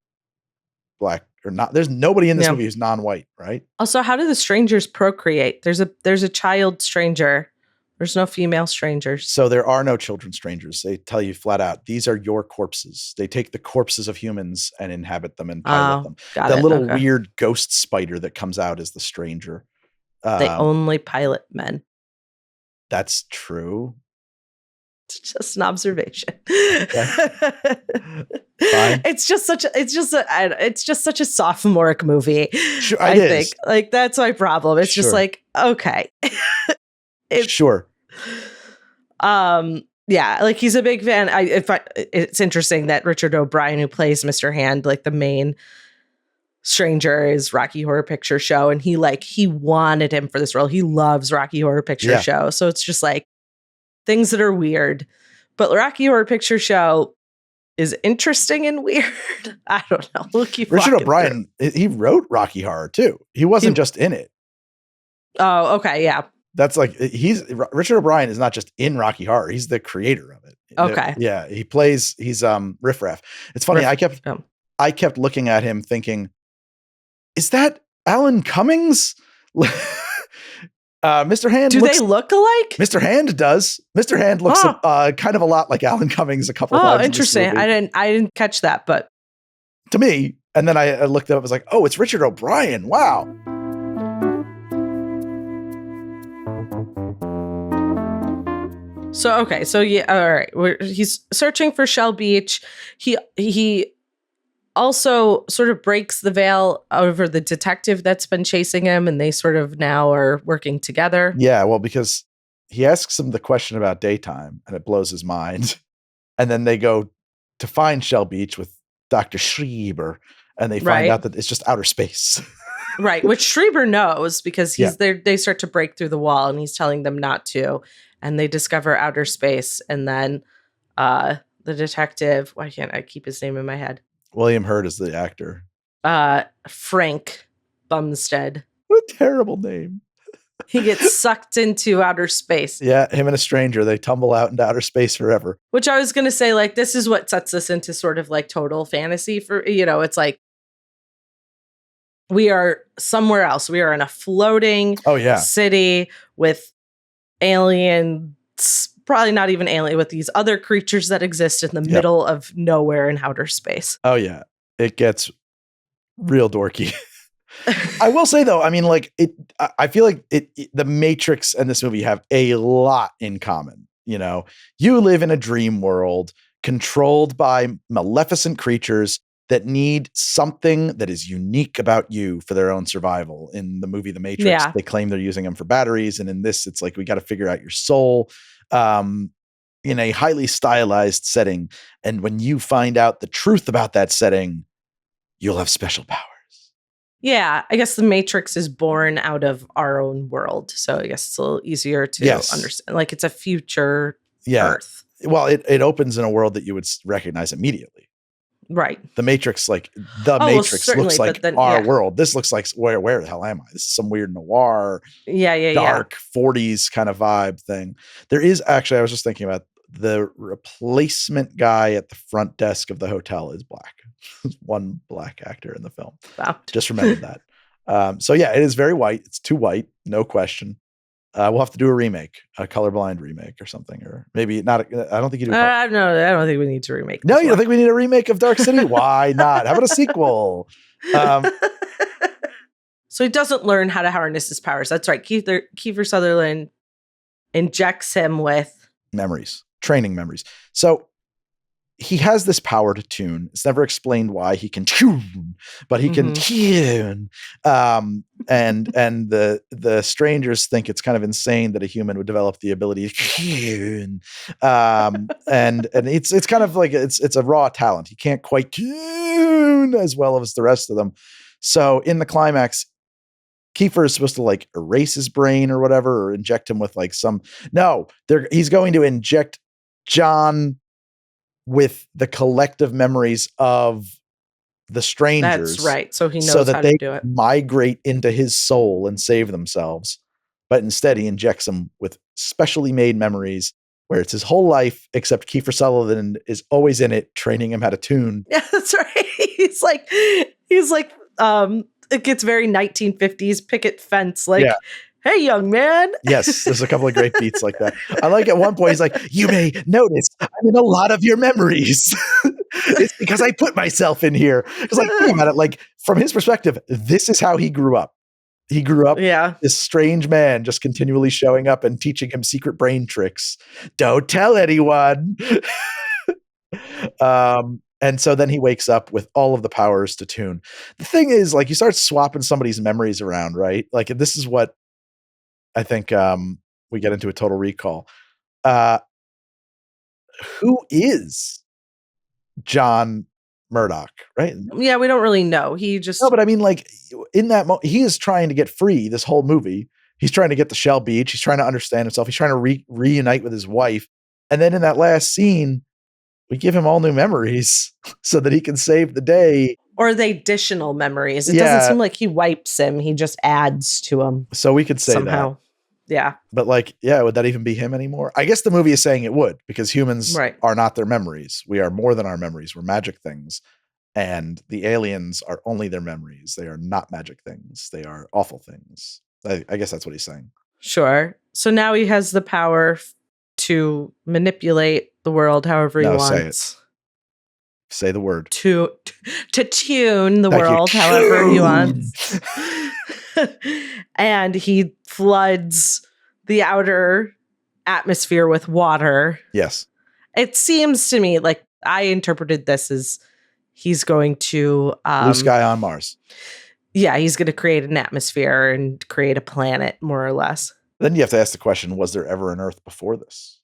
black or not. There's nobody in this movie who's non-white, right? Also, how do the strangers procreate? There's a child stranger. There's no female strangers. So there are no children strangers. They tell you flat out, these are your corpses. They take the corpses of humans and inhabit them and pilot them. The little weird ghost spider that comes out is the stranger. They only pilot men. That's true. It's just an observation. Okay. Fine. It's just such a sophomoric movie. Sure, I think like that's my problem. It's just like, okay. Sure. Yeah, like he's a big fan. It's interesting that Richard O'Brien, who plays Mr. Hand, like the main stranger, is Rocky Horror Picture Show, and he wanted him for this role. He loves Rocky Horror Picture Show, so it's just like things that are weird. But Rocky Horror Picture Show is interesting and weird. I don't know. We'll keep Richard O'Brien. He wrote Rocky Horror too. He wasn't just in it. Oh, okay, yeah. That's like Richard O'Brien is not just in Rocky Horror. He's the creator of it. Okay. Yeah. He's Riff Raff. It's funny. I kept looking at him thinking, is that Alan Cummings? Mr. Hand. Do they look alike? Mr. Hand does. Mr. Hand looks kind of a lot like Alan Cummings a couple of times. Oh, interesting. I didn't catch that, but to me, and then I looked it up, I was like, oh, it's Richard O'Brien. Wow. So yeah, all right. He's searching for Shell Beach. He also sort of breaks the veil over the detective that's been chasing him, and they sort of now are working together. Yeah, well, because he asks him the question about daytime, and it blows his mind. And then they go to find Shell Beach with Dr. Schreiber, and they find Right. out that it's just outer space. Right, which Schreiber knows because Yeah. he's there. They start to break through the wall, and he's telling them not to, and they discover outer space. And then the detective, why can't I keep his name in my head? William Hurt is the actor. Frank Bumstead. What a terrible name. He gets sucked into outer space. Yeah, him and a stranger, they tumble out into outer space forever. Which I was going to say, like, this is what sets us into sort of like total fantasy for, it's like we are somewhere else. We are in a floating city with aliens, probably not even alien, with these other creatures that exist in the middle of nowhere in outer space. Oh, yeah. It gets real dorky. I will say though, I mean, like I feel like the Matrix and this movie have a lot in common. You know, you live in a dream world controlled by maleficent creatures that need something that is unique about you for their own survival. In the movie The Matrix, they claim they're using them for batteries. And in this, it's like, we got to figure out your soul in a highly stylized setting. And when you find out the truth about that setting, you'll have special powers. Yeah, I guess the Matrix is born out of our own world. So I guess it's a little easier to understand. Like, it's a future Earth. Well, it opens in a world that you would recognize immediately. Right. The Matrix, like Matrix looks like our world. This looks like, where the hell am I? This is some weird noir, dark 40s kind of vibe thing. There is actually, I was just thinking about the replacement guy at the front desk of the hotel is black. One black actor in the film. Wow. Just remembered that. So yeah, it is very white. It's too white, no question. We'll have to do a remake, a colorblind remake or something, or maybe not. I don't think you do. No, I don't think we need to remake. No, you don't think we need a remake of Dark City? Why not? How about a sequel? So he doesn't learn how to harness his powers. That's right. Kiefer Sutherland injects him with training memories. So he has this power to tune. It's never explained why he can tune, but he can tune. And the strangers think it's kind of insane that a human would develop the ability to tune. And it's kind of like it's a raw talent. He can't quite tune as well as the rest of them. So in the climax, Kiefer is supposed to like erase his brain or whatever, or inject him with like he's going to inject John with the collective memories of the strangers. That's right. So he knows how to do it. Migrate into his soul and save themselves. But instead he injects them with specially made memories where it's his whole life, except Kiefer Sutherland is always in it, training him how to tune. Yeah, that's right. He's like, it gets very 1950s picket fence. Like, hey, young man. Yes, there's a couple of great beats like that. I like at one point, he's like, you may notice I'm in a lot of your memories. It's because I put myself in here. It's like, think about it. Like, from his perspective, this is how he grew up. He grew up this strange man just continually showing up and teaching him secret brain tricks. Don't tell anyone. And so then he wakes up with all of the powers to tune. The thing is, like, you start swapping somebody's memories around, right? Like, this is what I think we get into a Total Recall. Who is John Murdoch, right? Yeah, we don't really know. He just... No, but I mean, like, in that moment, he is trying to get free this whole movie. He's trying to get to Shell Beach. He's trying to understand himself. He's trying to reunite with his wife. And then in that last scene, we give him all new memories so that he can save the day. Or the additional memories. It doesn't seem like he wipes him. He just adds to him. So we could say somehow. That. Yeah. But like, would that even be him anymore? I guess the movie is saying it would, because humans are not their memories. We are more than our memories. We're magic things. And the aliens are only their memories. They are not magic things. They are awful things. I guess that's what he's saying. Sure. So now he has the power to manipulate the world however he wants. Say the word. To tune the world however he wants. And he floods the outer atmosphere with water. Yes. It seems to me like I interpreted this as he's going to Blue sky on Mars. Yeah, he's going to create an atmosphere and create a planet, more or less. Then you have to ask the question, was there ever an Earth before this?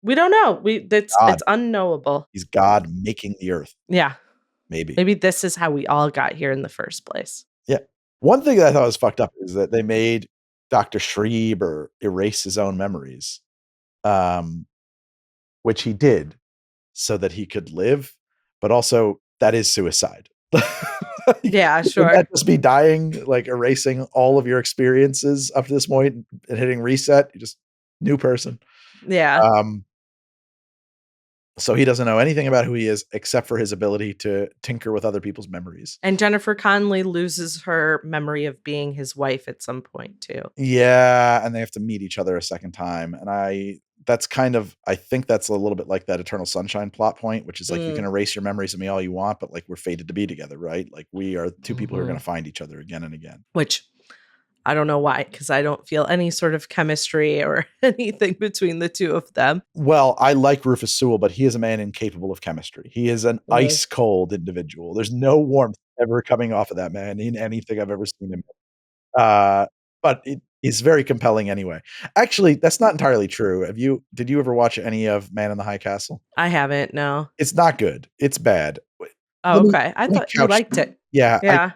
We don't know. It's unknowable. He's God making the Earth. Yeah. Maybe this is how we all got here in the first place. Yeah. One thing that I thought was fucked up is that they made Dr. Schreiber erase his own memories, which he did so that he could live, but also that is suicide. Yeah, sure. Wouldn't that just be dying, like erasing all of your experiences up to this point and hitting reset? You just new person. Yeah. So he doesn't know anything about who he is except for his ability to tinker with other people's memories. And Jennifer Connelly loses her memory of being his wife at some point too. Yeah, and they have to meet each other a second time. And I think that's a little bit like that Eternal Sunshine plot point, which is like you can erase your memories of me all you want, but like we're fated to be together, right? Like we are two people who are going to find each other again and again. Which I don't know why, because I don't feel any sort of chemistry or anything between the two of them. Well, I like Rufus Sewell, but he is a man incapable of chemistry. He is an ice cold individual. There's no warmth ever coming off of that man in anything I've ever seen him. But it is very compelling anyway. Actually, that's not entirely true. Did you ever watch any of Man in the High Castle? I haven't, no. It's not good. It's bad. Oh, okay. I thought you liked it. Yeah. Yeah.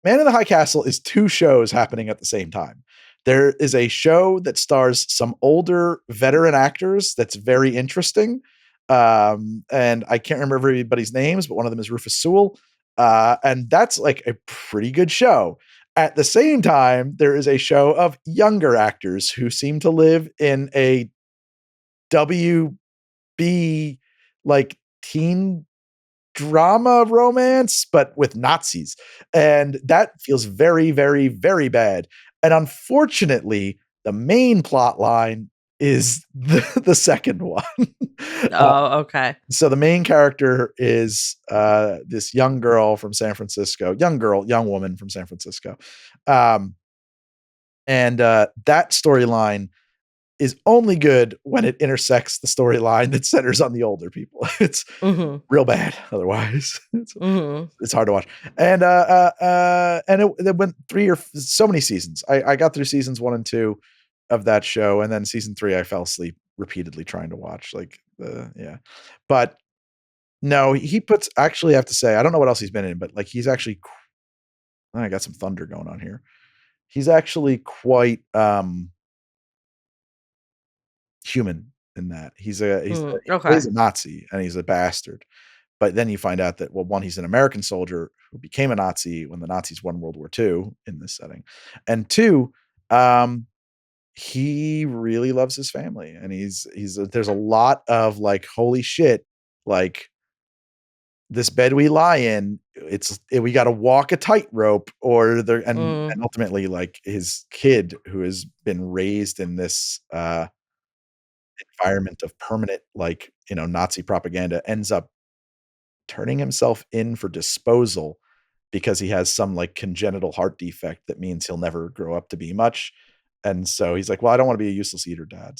Man in the High Castle is two shows happening at the same time. There is a show that stars some older veteran actors that's very interesting. And I can't remember everybody's names, but one of them is Rufus Sewell. And that's like a pretty good show. At the same time, there is a show of younger actors who seem to live in a WB like teen drama romance, but with Nazis. And that feels very, very, very bad. And unfortunately, the main plot line is the second one. Oh, okay. So the main character is this young girl from San Francisco, young woman from San Francisco. And that storyline is only good when it intersects the storyline that centers on the older people. It's real bad otherwise. It's hard to watch. And it went so many seasons. I got through seasons 1 and 2 of that show, and then season 3 I fell asleep repeatedly trying to watch. Yeah. But no, actually I have to say, I don't know what else he's been in, but like he's actually I got some thunder going on here. He's actually quite human in that he plays a Nazi and he's a bastard. But then you find out that, well, one, he's an American soldier who became a Nazi when the Nazis won World War II in this setting. And 2, he really loves his family. And there's a lot of like, holy shit, like this bed we lie in, we got to walk a tightrope and ultimately like his kid who has been raised in this, environment of permanent, like, Nazi propaganda ends up turning himself in for disposal because he has some like congenital heart defect that means he'll never grow up to be much. And so he's like, well, I don't want to be a useless eater, Dad.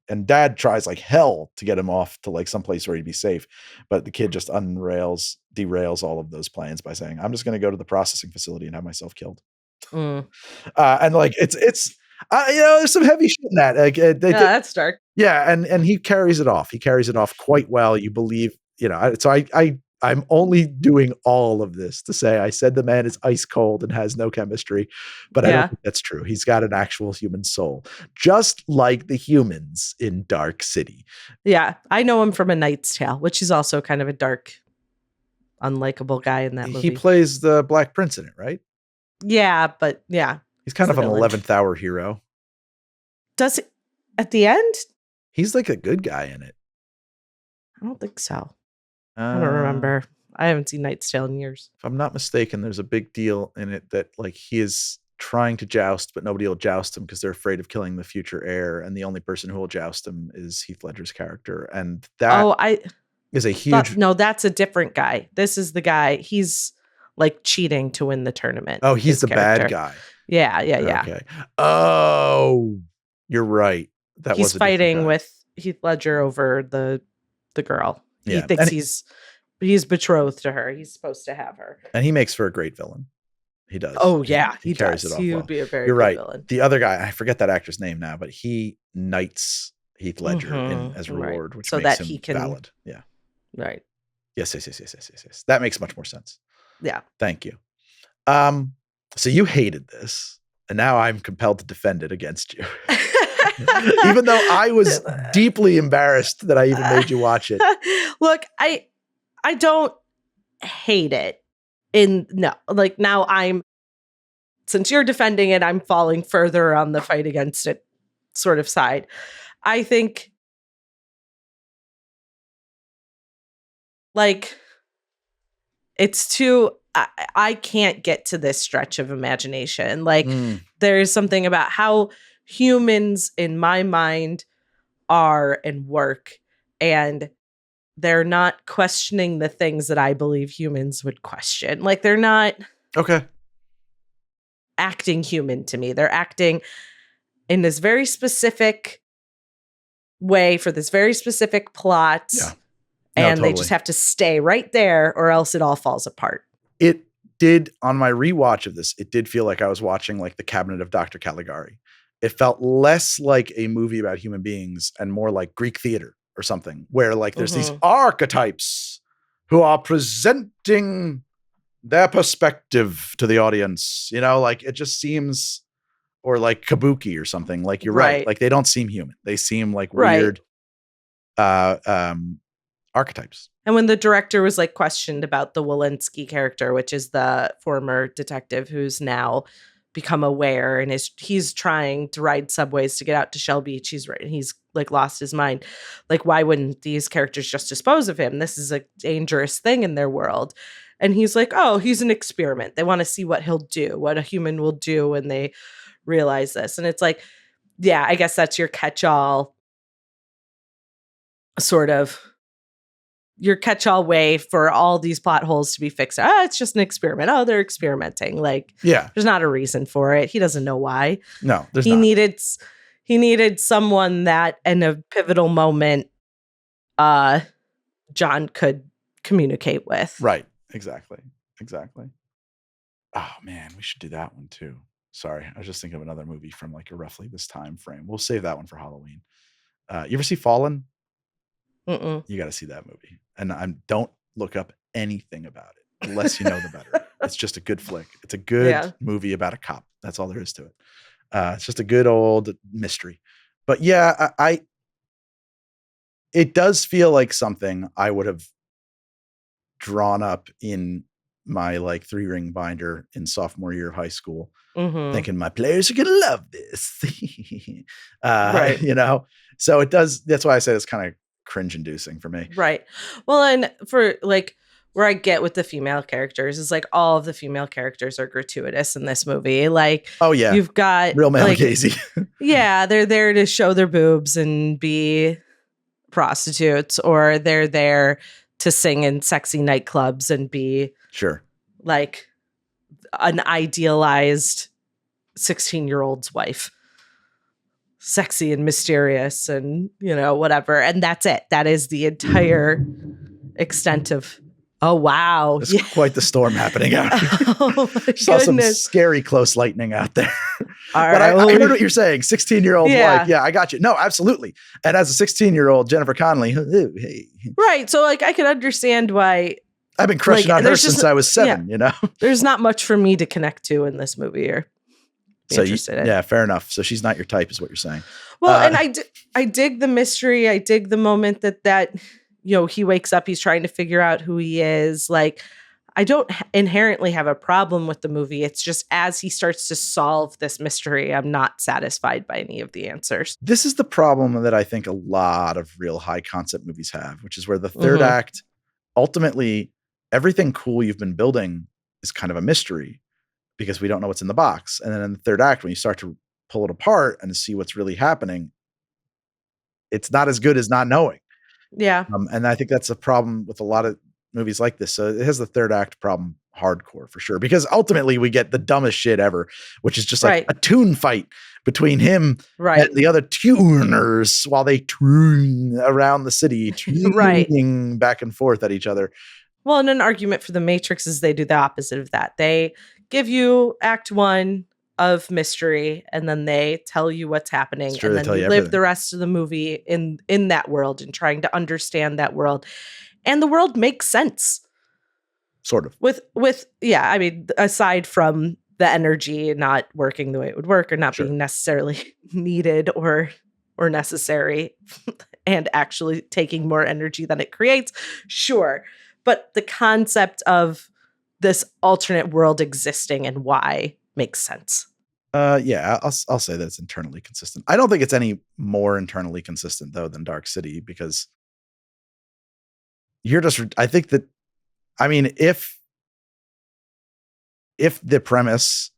And Dad tries like hell to get him off to like someplace where he'd be safe. But the kid just derails all of those plans by saying, I'm just going to go to the processing facility and have myself killed. And like, it's there's some heavy shit in that. Like, that's dark. Yeah. And he carries it off. He carries it off quite well. You believe, so I'm only doing all of this to say I said the man is ice cold and has no chemistry, but I don't think that's true. He's got an actual human soul, just like the humans in Dark City. Yeah. I know him from A Knight's Tale, which is also kind of a dark, unlikable guy in that movie. He plays the Black Prince in it, right? Yeah, but yeah. He's kind of an 11th hour hero. Does it at the end? He's like a good guy in it. I don't think so. I don't remember. I haven't seen Knight's Tale in years. If I'm not mistaken, there's a big deal in it that like he is trying to joust, but nobody will joust him because they're afraid of killing the future heir. And the only person who will joust him is Heath Ledger's character. And that is a huge... No, that's a different guy. This is the guy. He's like cheating to win the tournament. Oh, he's the bad guy. Yeah. Okay. Oh, You're right. That He's was a different fighting guy. with Heath Ledger over the girl. He Yeah. thinks And he's betrothed to her. He's supposed to have her. he makes for a great villain. He does. Oh yeah, He carries does. it off He well. would be a very You're good right. villain. The other guy, I forget that actor's name now, but he knights Heath Ledger as reward, right. which so makes that him he can valid. Yeah. Right. Yes. That makes much more sense. Yeah. Thank you. So you hated this, and now I'm compelled to defend it against you. Even though I was deeply embarrassed that I even made you watch it. Look, I don't hate it. Now since you're defending it, I'm falling further on the fight against it sort of side. I think it's too I can't get to this stretch of imagination. There's something about how humans in my mind are and work, and they're not questioning the things that I believe humans would question. They're not acting human to me. They're acting in this very specific way for this very specific plot. Yeah. And they just have to stay right there or else it all falls apart. It did, on my rewatch of this, it did feel like I was watching like The Cabinet of Dr. Caligari. It felt less like a movie about human beings and more like Greek theater or something, where like there's these archetypes who are presenting their perspective to the audience. Like it just seems, or like kabuki or something. Like you're right. Like they don't seem human. They seem like weird archetypes. And when the director was questioned about the Walensky character, which is the former detective who's now become aware and he's trying to ride subways to get out to Shell Beach. He's lost his mind. Why wouldn't these characters just dispose of him? This is a dangerous thing in their world. And he's like, oh, he's an experiment. They want to see what he'll do, what a human will do when they realize this. And it's yeah, I guess that's your catch-all sort of your catch-all way for all these plot holes to be fixed. It's just an experiment. Oh, they're experimenting. There's not a reason for it. He doesn't know why. No, there's not. He needed someone that in a pivotal moment, John could communicate with. Right. Exactly. Oh man, we should do that one too. Sorry, I was just thinking of another movie from a roughly this time frame. We'll save that one for Halloween. You ever see Fallen? Mm-mm. You got to see that movie. And don't look up anything about it unless you know the better. It's just a good flick. It's a good movie about a cop. That's all there is to it. It's just a good old mystery. But yeah, it does feel like something I would have drawn up in my 3-ring binder in sophomore year of high school, thinking my players are going to love this. Right. So it does. That's why I said it's kind of cringe inducing for me. Right. Well, and for where I get with the female characters is all of the female characters are gratuitous in this movie. Oh yeah, you've got real male gazy. Yeah, they're there to show their boobs and be prostitutes, or they're there to sing in sexy nightclubs and be an idealized 16-year-old's wife. Sexy and mysterious and, whatever. And that's it. That is the entire extent of, oh, wow. It's quite the storm happening out here. Oh, my Saw some goodness. scary close lightning out there. All But right. I heard what you're saying. 16-year-old wife. Yeah, I got you. No, absolutely. And as a 16-year-old, Jennifer Connelly. Hey. Right. So, I can understand why. I've been crushing on her since I was 7, There's not much for me to connect to in this movie or be interested in. Yeah, fair enough. So she's not your type is what you're saying. Well, and I dig the mystery. I dig the moment that he wakes up, he's trying to figure out who he is. I don't inherently have a problem with the movie. It's just as he starts to solve this mystery, I'm not satisfied by any of the answers. This is the problem that I think a lot of real high concept movies have, which is where the third act, ultimately, everything cool you've been building is kind of a mystery because we don't know what's in the box. And then in the third act, when you start to pull it apart and see what's really happening, it's not as good as not knowing. Yeah. And I think that's a problem with a lot of movies like this. So it has the third act problem hardcore for sure, because ultimately we get the dumbest shit ever, which is just a tune fight between him Right. and the other tuners while they tune around the city, Right. tuning back and forth at each other. Well, and an argument for the Matrix is they do the opposite of that. They give you act one of mystery, and then they tell you what's happening, It's true, and they then tell you you live everything. the rest of the movie in that world and trying to understand that world. And the world makes sense. Sort of. With yeah, I mean, aside from the energy not working the way it would work or not Sure. being necessarily needed or necessary and actually taking more energy than it creates, sure. But the concept of this alternate world existing and why makes sense. Yeah, I'll say that it's internally consistent. I don't think it's any more internally consistent though than Dark City, because I think that, I mean, if the premise,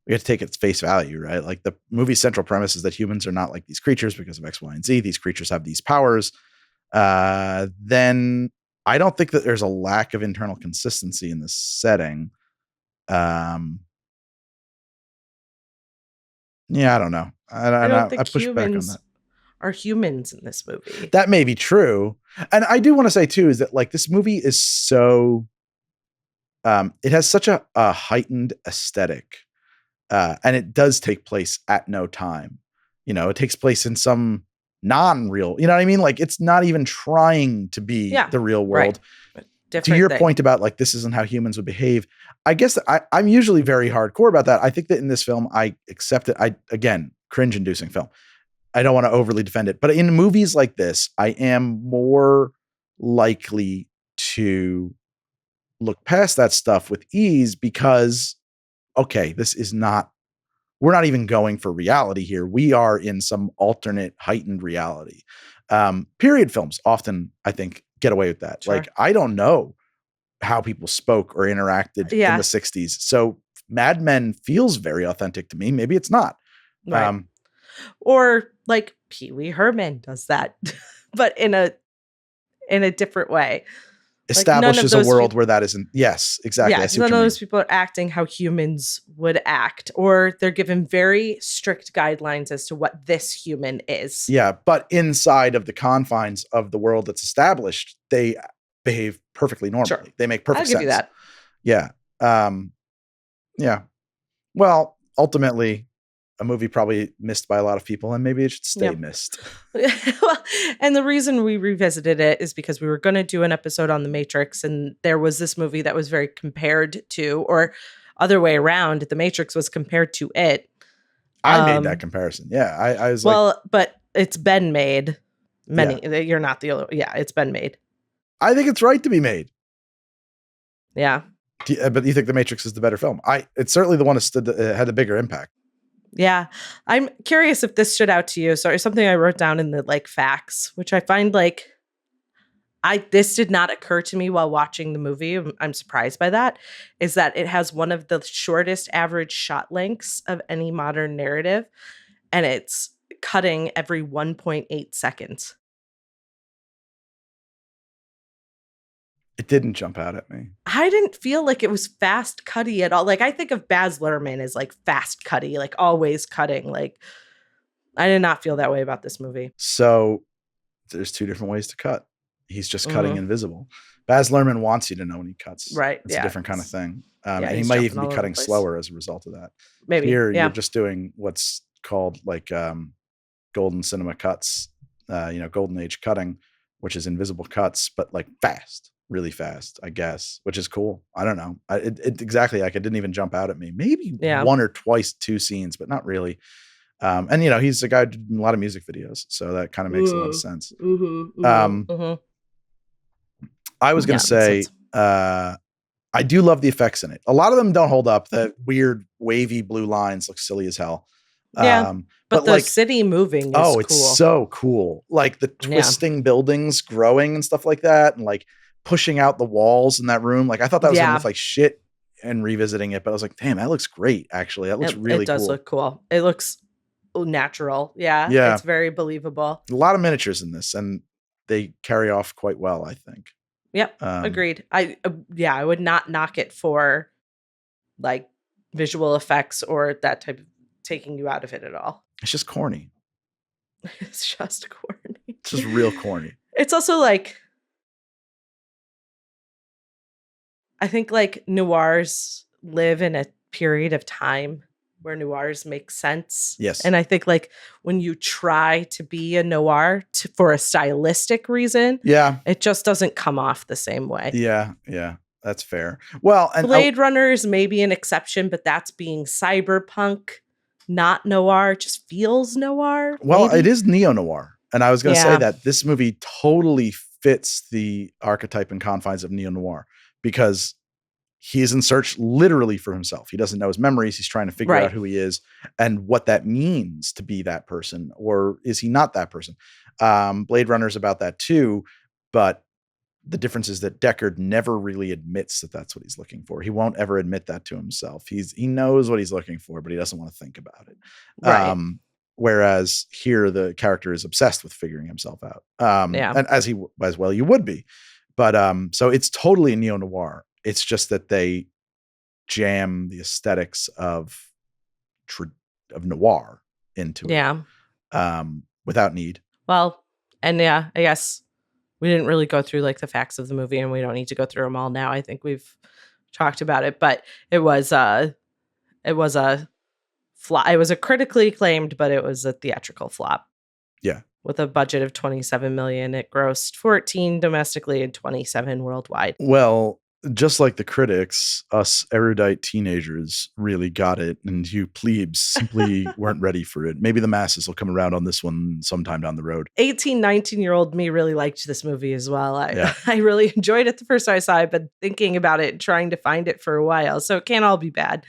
we have to take its face value, right? Like the movie's central premise is that humans are not like these creatures because of X, Y, and Z. These creatures have these powers. Then I don't think that there's a lack of internal consistency in this setting. Yeah, I don't know. I don't think I push back on that. are humans in this movie. That may be true. And I do want to say too, is that like this movie is so, it has such a heightened aesthetic. And it does take place at no time. You know, it takes place in some non-real, you know what I mean? Like it's not even trying to be the real world. Right. To your point about like, this isn't how humans would behave. I guess I'm usually very hardcore about that. I think that in this film, I accept it. Again, cringe-inducing film. I don't want to overly defend it, but in movies like this, I am more likely to look past that stuff with ease because, okay, we're not even going for reality here. We are in some alternate heightened reality. Period films often, I think, get away with that. Sure. Like, I don't know how people spoke or interacted in the 60s. So Mad Men feels very authentic to me. Maybe it's not. Right. Or like Pee Wee Herman does that, but in a different way. Establishes a world where that isn't. Yes, exactly. Yeah, none of those people are acting how humans would act, or they're given very strict guidelines as to what this human is. Yeah, but inside of the confines of the world that's established, they behave perfectly normally. Sure. They make perfect sense. I'll give you that. Yeah. Yeah. Well, ultimately, a movie probably missed by a lot of people, and maybe it should stay missed. Well, and the reason we revisited it is because we were going to do an episode on The Matrix, and there was this movie that was very compared to, or other way around, The Matrix was compared to it. I made that comparison. Yeah, I was but it's been made. You're not the only. Yeah, it's been made. I think it's right to be made. Yeah. But you think The Matrix is the better film? It's certainly the one that had a bigger impact. Yeah. I'm curious if this stood out to you. So it's something I wrote down in the like facts, which I find like this did not occur to me while watching the movie. I'm surprised by that. Is that it has one of the shortest average shot lengths of any modern narrative, and it's cutting every 1.8 seconds. It didn't jump out at me. I didn't feel like it was fast cutty at all. Like I think of Baz Luhrmann as like fast cutty, like always cutting. Like I did not feel that way about this movie. So there's two different ways to cut. He's just cutting invisible. Baz Luhrmann wants you to know when he cuts. Right. It's a different kind of thing. Yeah, and he might even be cutting slower as a result of that. Maybe. Here, you're just doing what's called like golden cinema cuts, golden age cutting, which is invisible cuts, but like fast. Really fast, I guess, which is cool. I don't know. Exactly. Like it didn't even jump out at me. Maybe one or twice, two scenes, but not really. And he's a guy who did a lot of music videos, so that kind of makes a lot of sense. I was going to say, I do love the effects in it. A lot of them don't hold up. The weird wavy blue lines look silly as hell. Yeah. But the city moving is cool. It's so cool. Like the twisting buildings growing and stuff like that. And like pushing out the walls in that room. Like I thought that was going to look like shit and revisiting it, but I was like, damn, that looks great. Actually, that looks really cool. It does look cool. It looks natural. Yeah. It's very believable. A lot of miniatures in this, and they carry off quite well, I think. Yep. Agreed. I would not knock it for like visual effects or that type of taking you out of it at all. It's just corny. It's just corny. It's just real corny. It's also like, I think like noirs live in a period of time where noirs make sense. Yes. And I think like when you try to be a noir for a stylistic reason, Yeah. it just doesn't come off the same way. Yeah. Yeah. That's fair. Well, and Blade Runner is maybe an exception, but that's being cyberpunk, not noir. It just feels noir. Well, maybe. it is neo-noir. And I was going to say that this movie totally fits the archetype and confines of neo-noir because he is in search literally for himself. He doesn't know his memories. He's trying to figure out who he is and what that means to be that person, or is he not that person? Blade Runner is about that too, but the difference is that Deckard never really admits that that's what he's looking for. He won't ever admit that to himself. He knows what he's looking for, but he doesn't want to think about it. Right. Whereas here, the character is obsessed with figuring himself out. And as well, you would be. But so it's totally a neo-noir. It's just that they jam the aesthetics of noir into it. Without need. Well, and I guess we didn't really go through like the facts of the movie, and we don't need to go through them all now. I think we've talked about it, but it was a flop. It was a critically acclaimed, but it was a theatrical flop. Yeah. With a budget of $27 million, it grossed 14 domestically and 27 worldwide. Well, just like the critics, us erudite teenagers really got it, and you plebes simply weren't ready for it. Maybe the masses will come around on this one sometime down the road. 18, 19-year-old me really liked this movie as well. I really enjoyed it the first time I saw it, but thinking about it and trying to find it for a while, so it can't all be bad.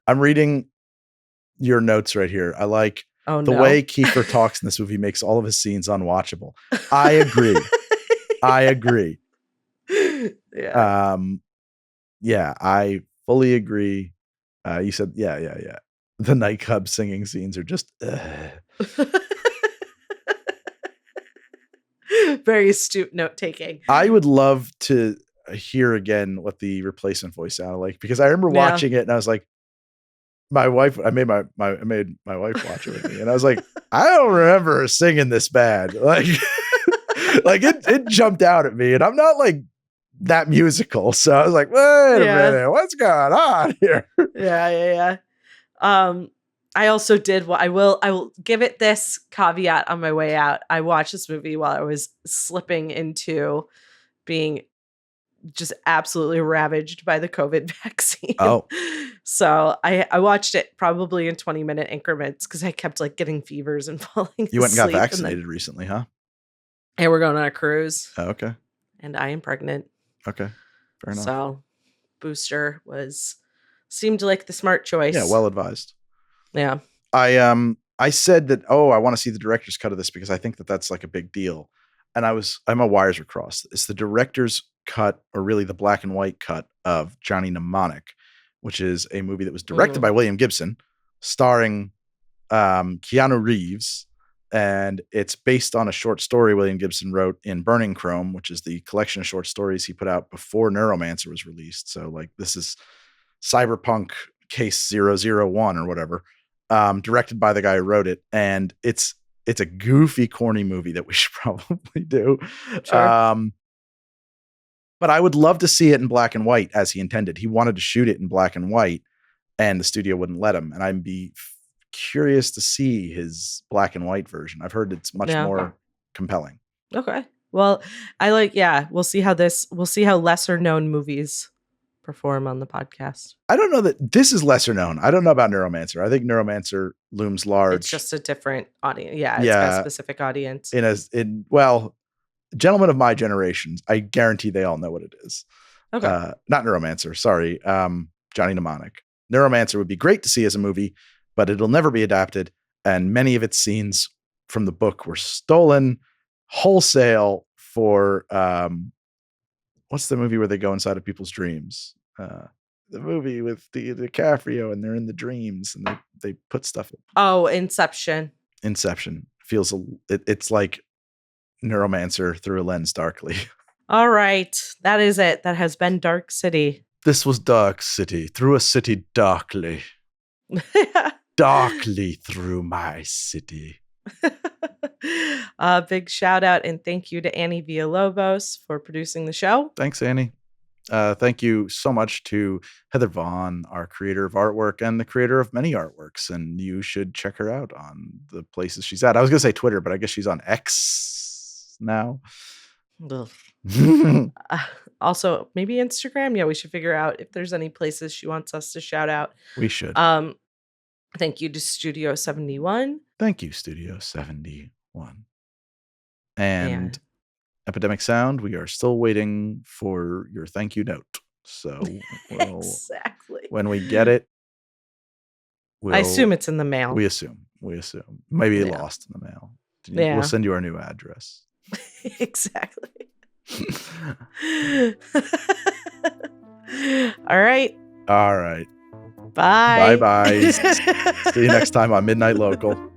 I'm reading your notes right here. I like the way Kiefer talks in this movie makes all of his scenes unwatchable. I agree. I agree. Yeah. I fully agree. You said, yeah. The nightclub singing scenes are just very astute note taking. I would love to hear again what the replacement voice sounded like, because I remember watching it and I was like, I made my wife watch it with me, and I was like, I don't remember her singing this bad. Like, like it jumped out at me, and I'm not like that musical. So I was like, wait a minute, what's going on here? Yeah. I also did I will give it this caveat on my way out. I watched this movie while I was slipping into being just absolutely ravaged by the COVID vaccine. Oh. So I watched it probably in 20-minute increments because I kept like getting fevers and falling asleep. You went and got vaccinated recently, huh? And we're going on a cruise. Oh, okay. And I am pregnant. Okay. Fair enough. So booster seemed like the smart choice. Yeah, well advised. Yeah. I said that, I want to see the director's cut of this because I think that that's like a big deal. And my wires were crossed. It's the director's cut, or really the black and white cut, of Johnny Mnemonic, which is a movie that was directed by William Gibson, starring Keanu Reeves. And it's based on a short story William Gibson wrote in Burning Chrome, which is the collection of short stories he put out before Neuromancer was released. So like this is Cyberpunk Case 001 or whatever, directed by the guy who wrote it. And it's a goofy, corny movie that we should probably do. Sure. But I would love to see it in black and white as he intended. He wanted to shoot it in black and white, and the studio wouldn't let him. And I'd be curious to see his black and white version. I've heard it's much more compelling. Okay. Well, we'll see how lesser known movies perform on the podcast. I don't know that this is lesser known. I don't know about Neuromancer. I think Neuromancer looms large. It's just a different audience. Yeah. It's got a specific audience. Gentlemen of my generation, I guarantee they all know what it is. Okay. Not Neuromancer. Sorry. Johnny Mnemonic. Neuromancer would be great to see as a movie, but it'll never be adapted. And many of its scenes from the book were stolen wholesale for, what's the movie where they go inside of people's dreams? The movie with DiCaprio and they're in the dreams and they put stuff in. Oh, Inception. Feels it's like Neuromancer through a lens darkly. All right. That is it. That has been Dark City. This was Dark City, through a city darkly. darkly through my city. Big shout out and thank you to Annie Villalobos for producing the show. Thanks, Annie. Thank you so much to Heather Vaughn, our creator of artwork and the creator of many artworks. And you should check her out on the places she's at. I was going to say Twitter, but I guess she's on X now. Also, maybe Instagram. Yeah, we should figure out if there's any places she wants us to shout out. We should. Thank you to Studio 71. Thank you, Studio 71. And Epidemic Sound, we are still waiting for your thank you note. So exactly. When we get it, I assume it's in the mail. We assume. Maybe lost in the mail. We'll send you our new address. Exactly. All right. Bye. Bye. Bye. See you next time on Midnight Local.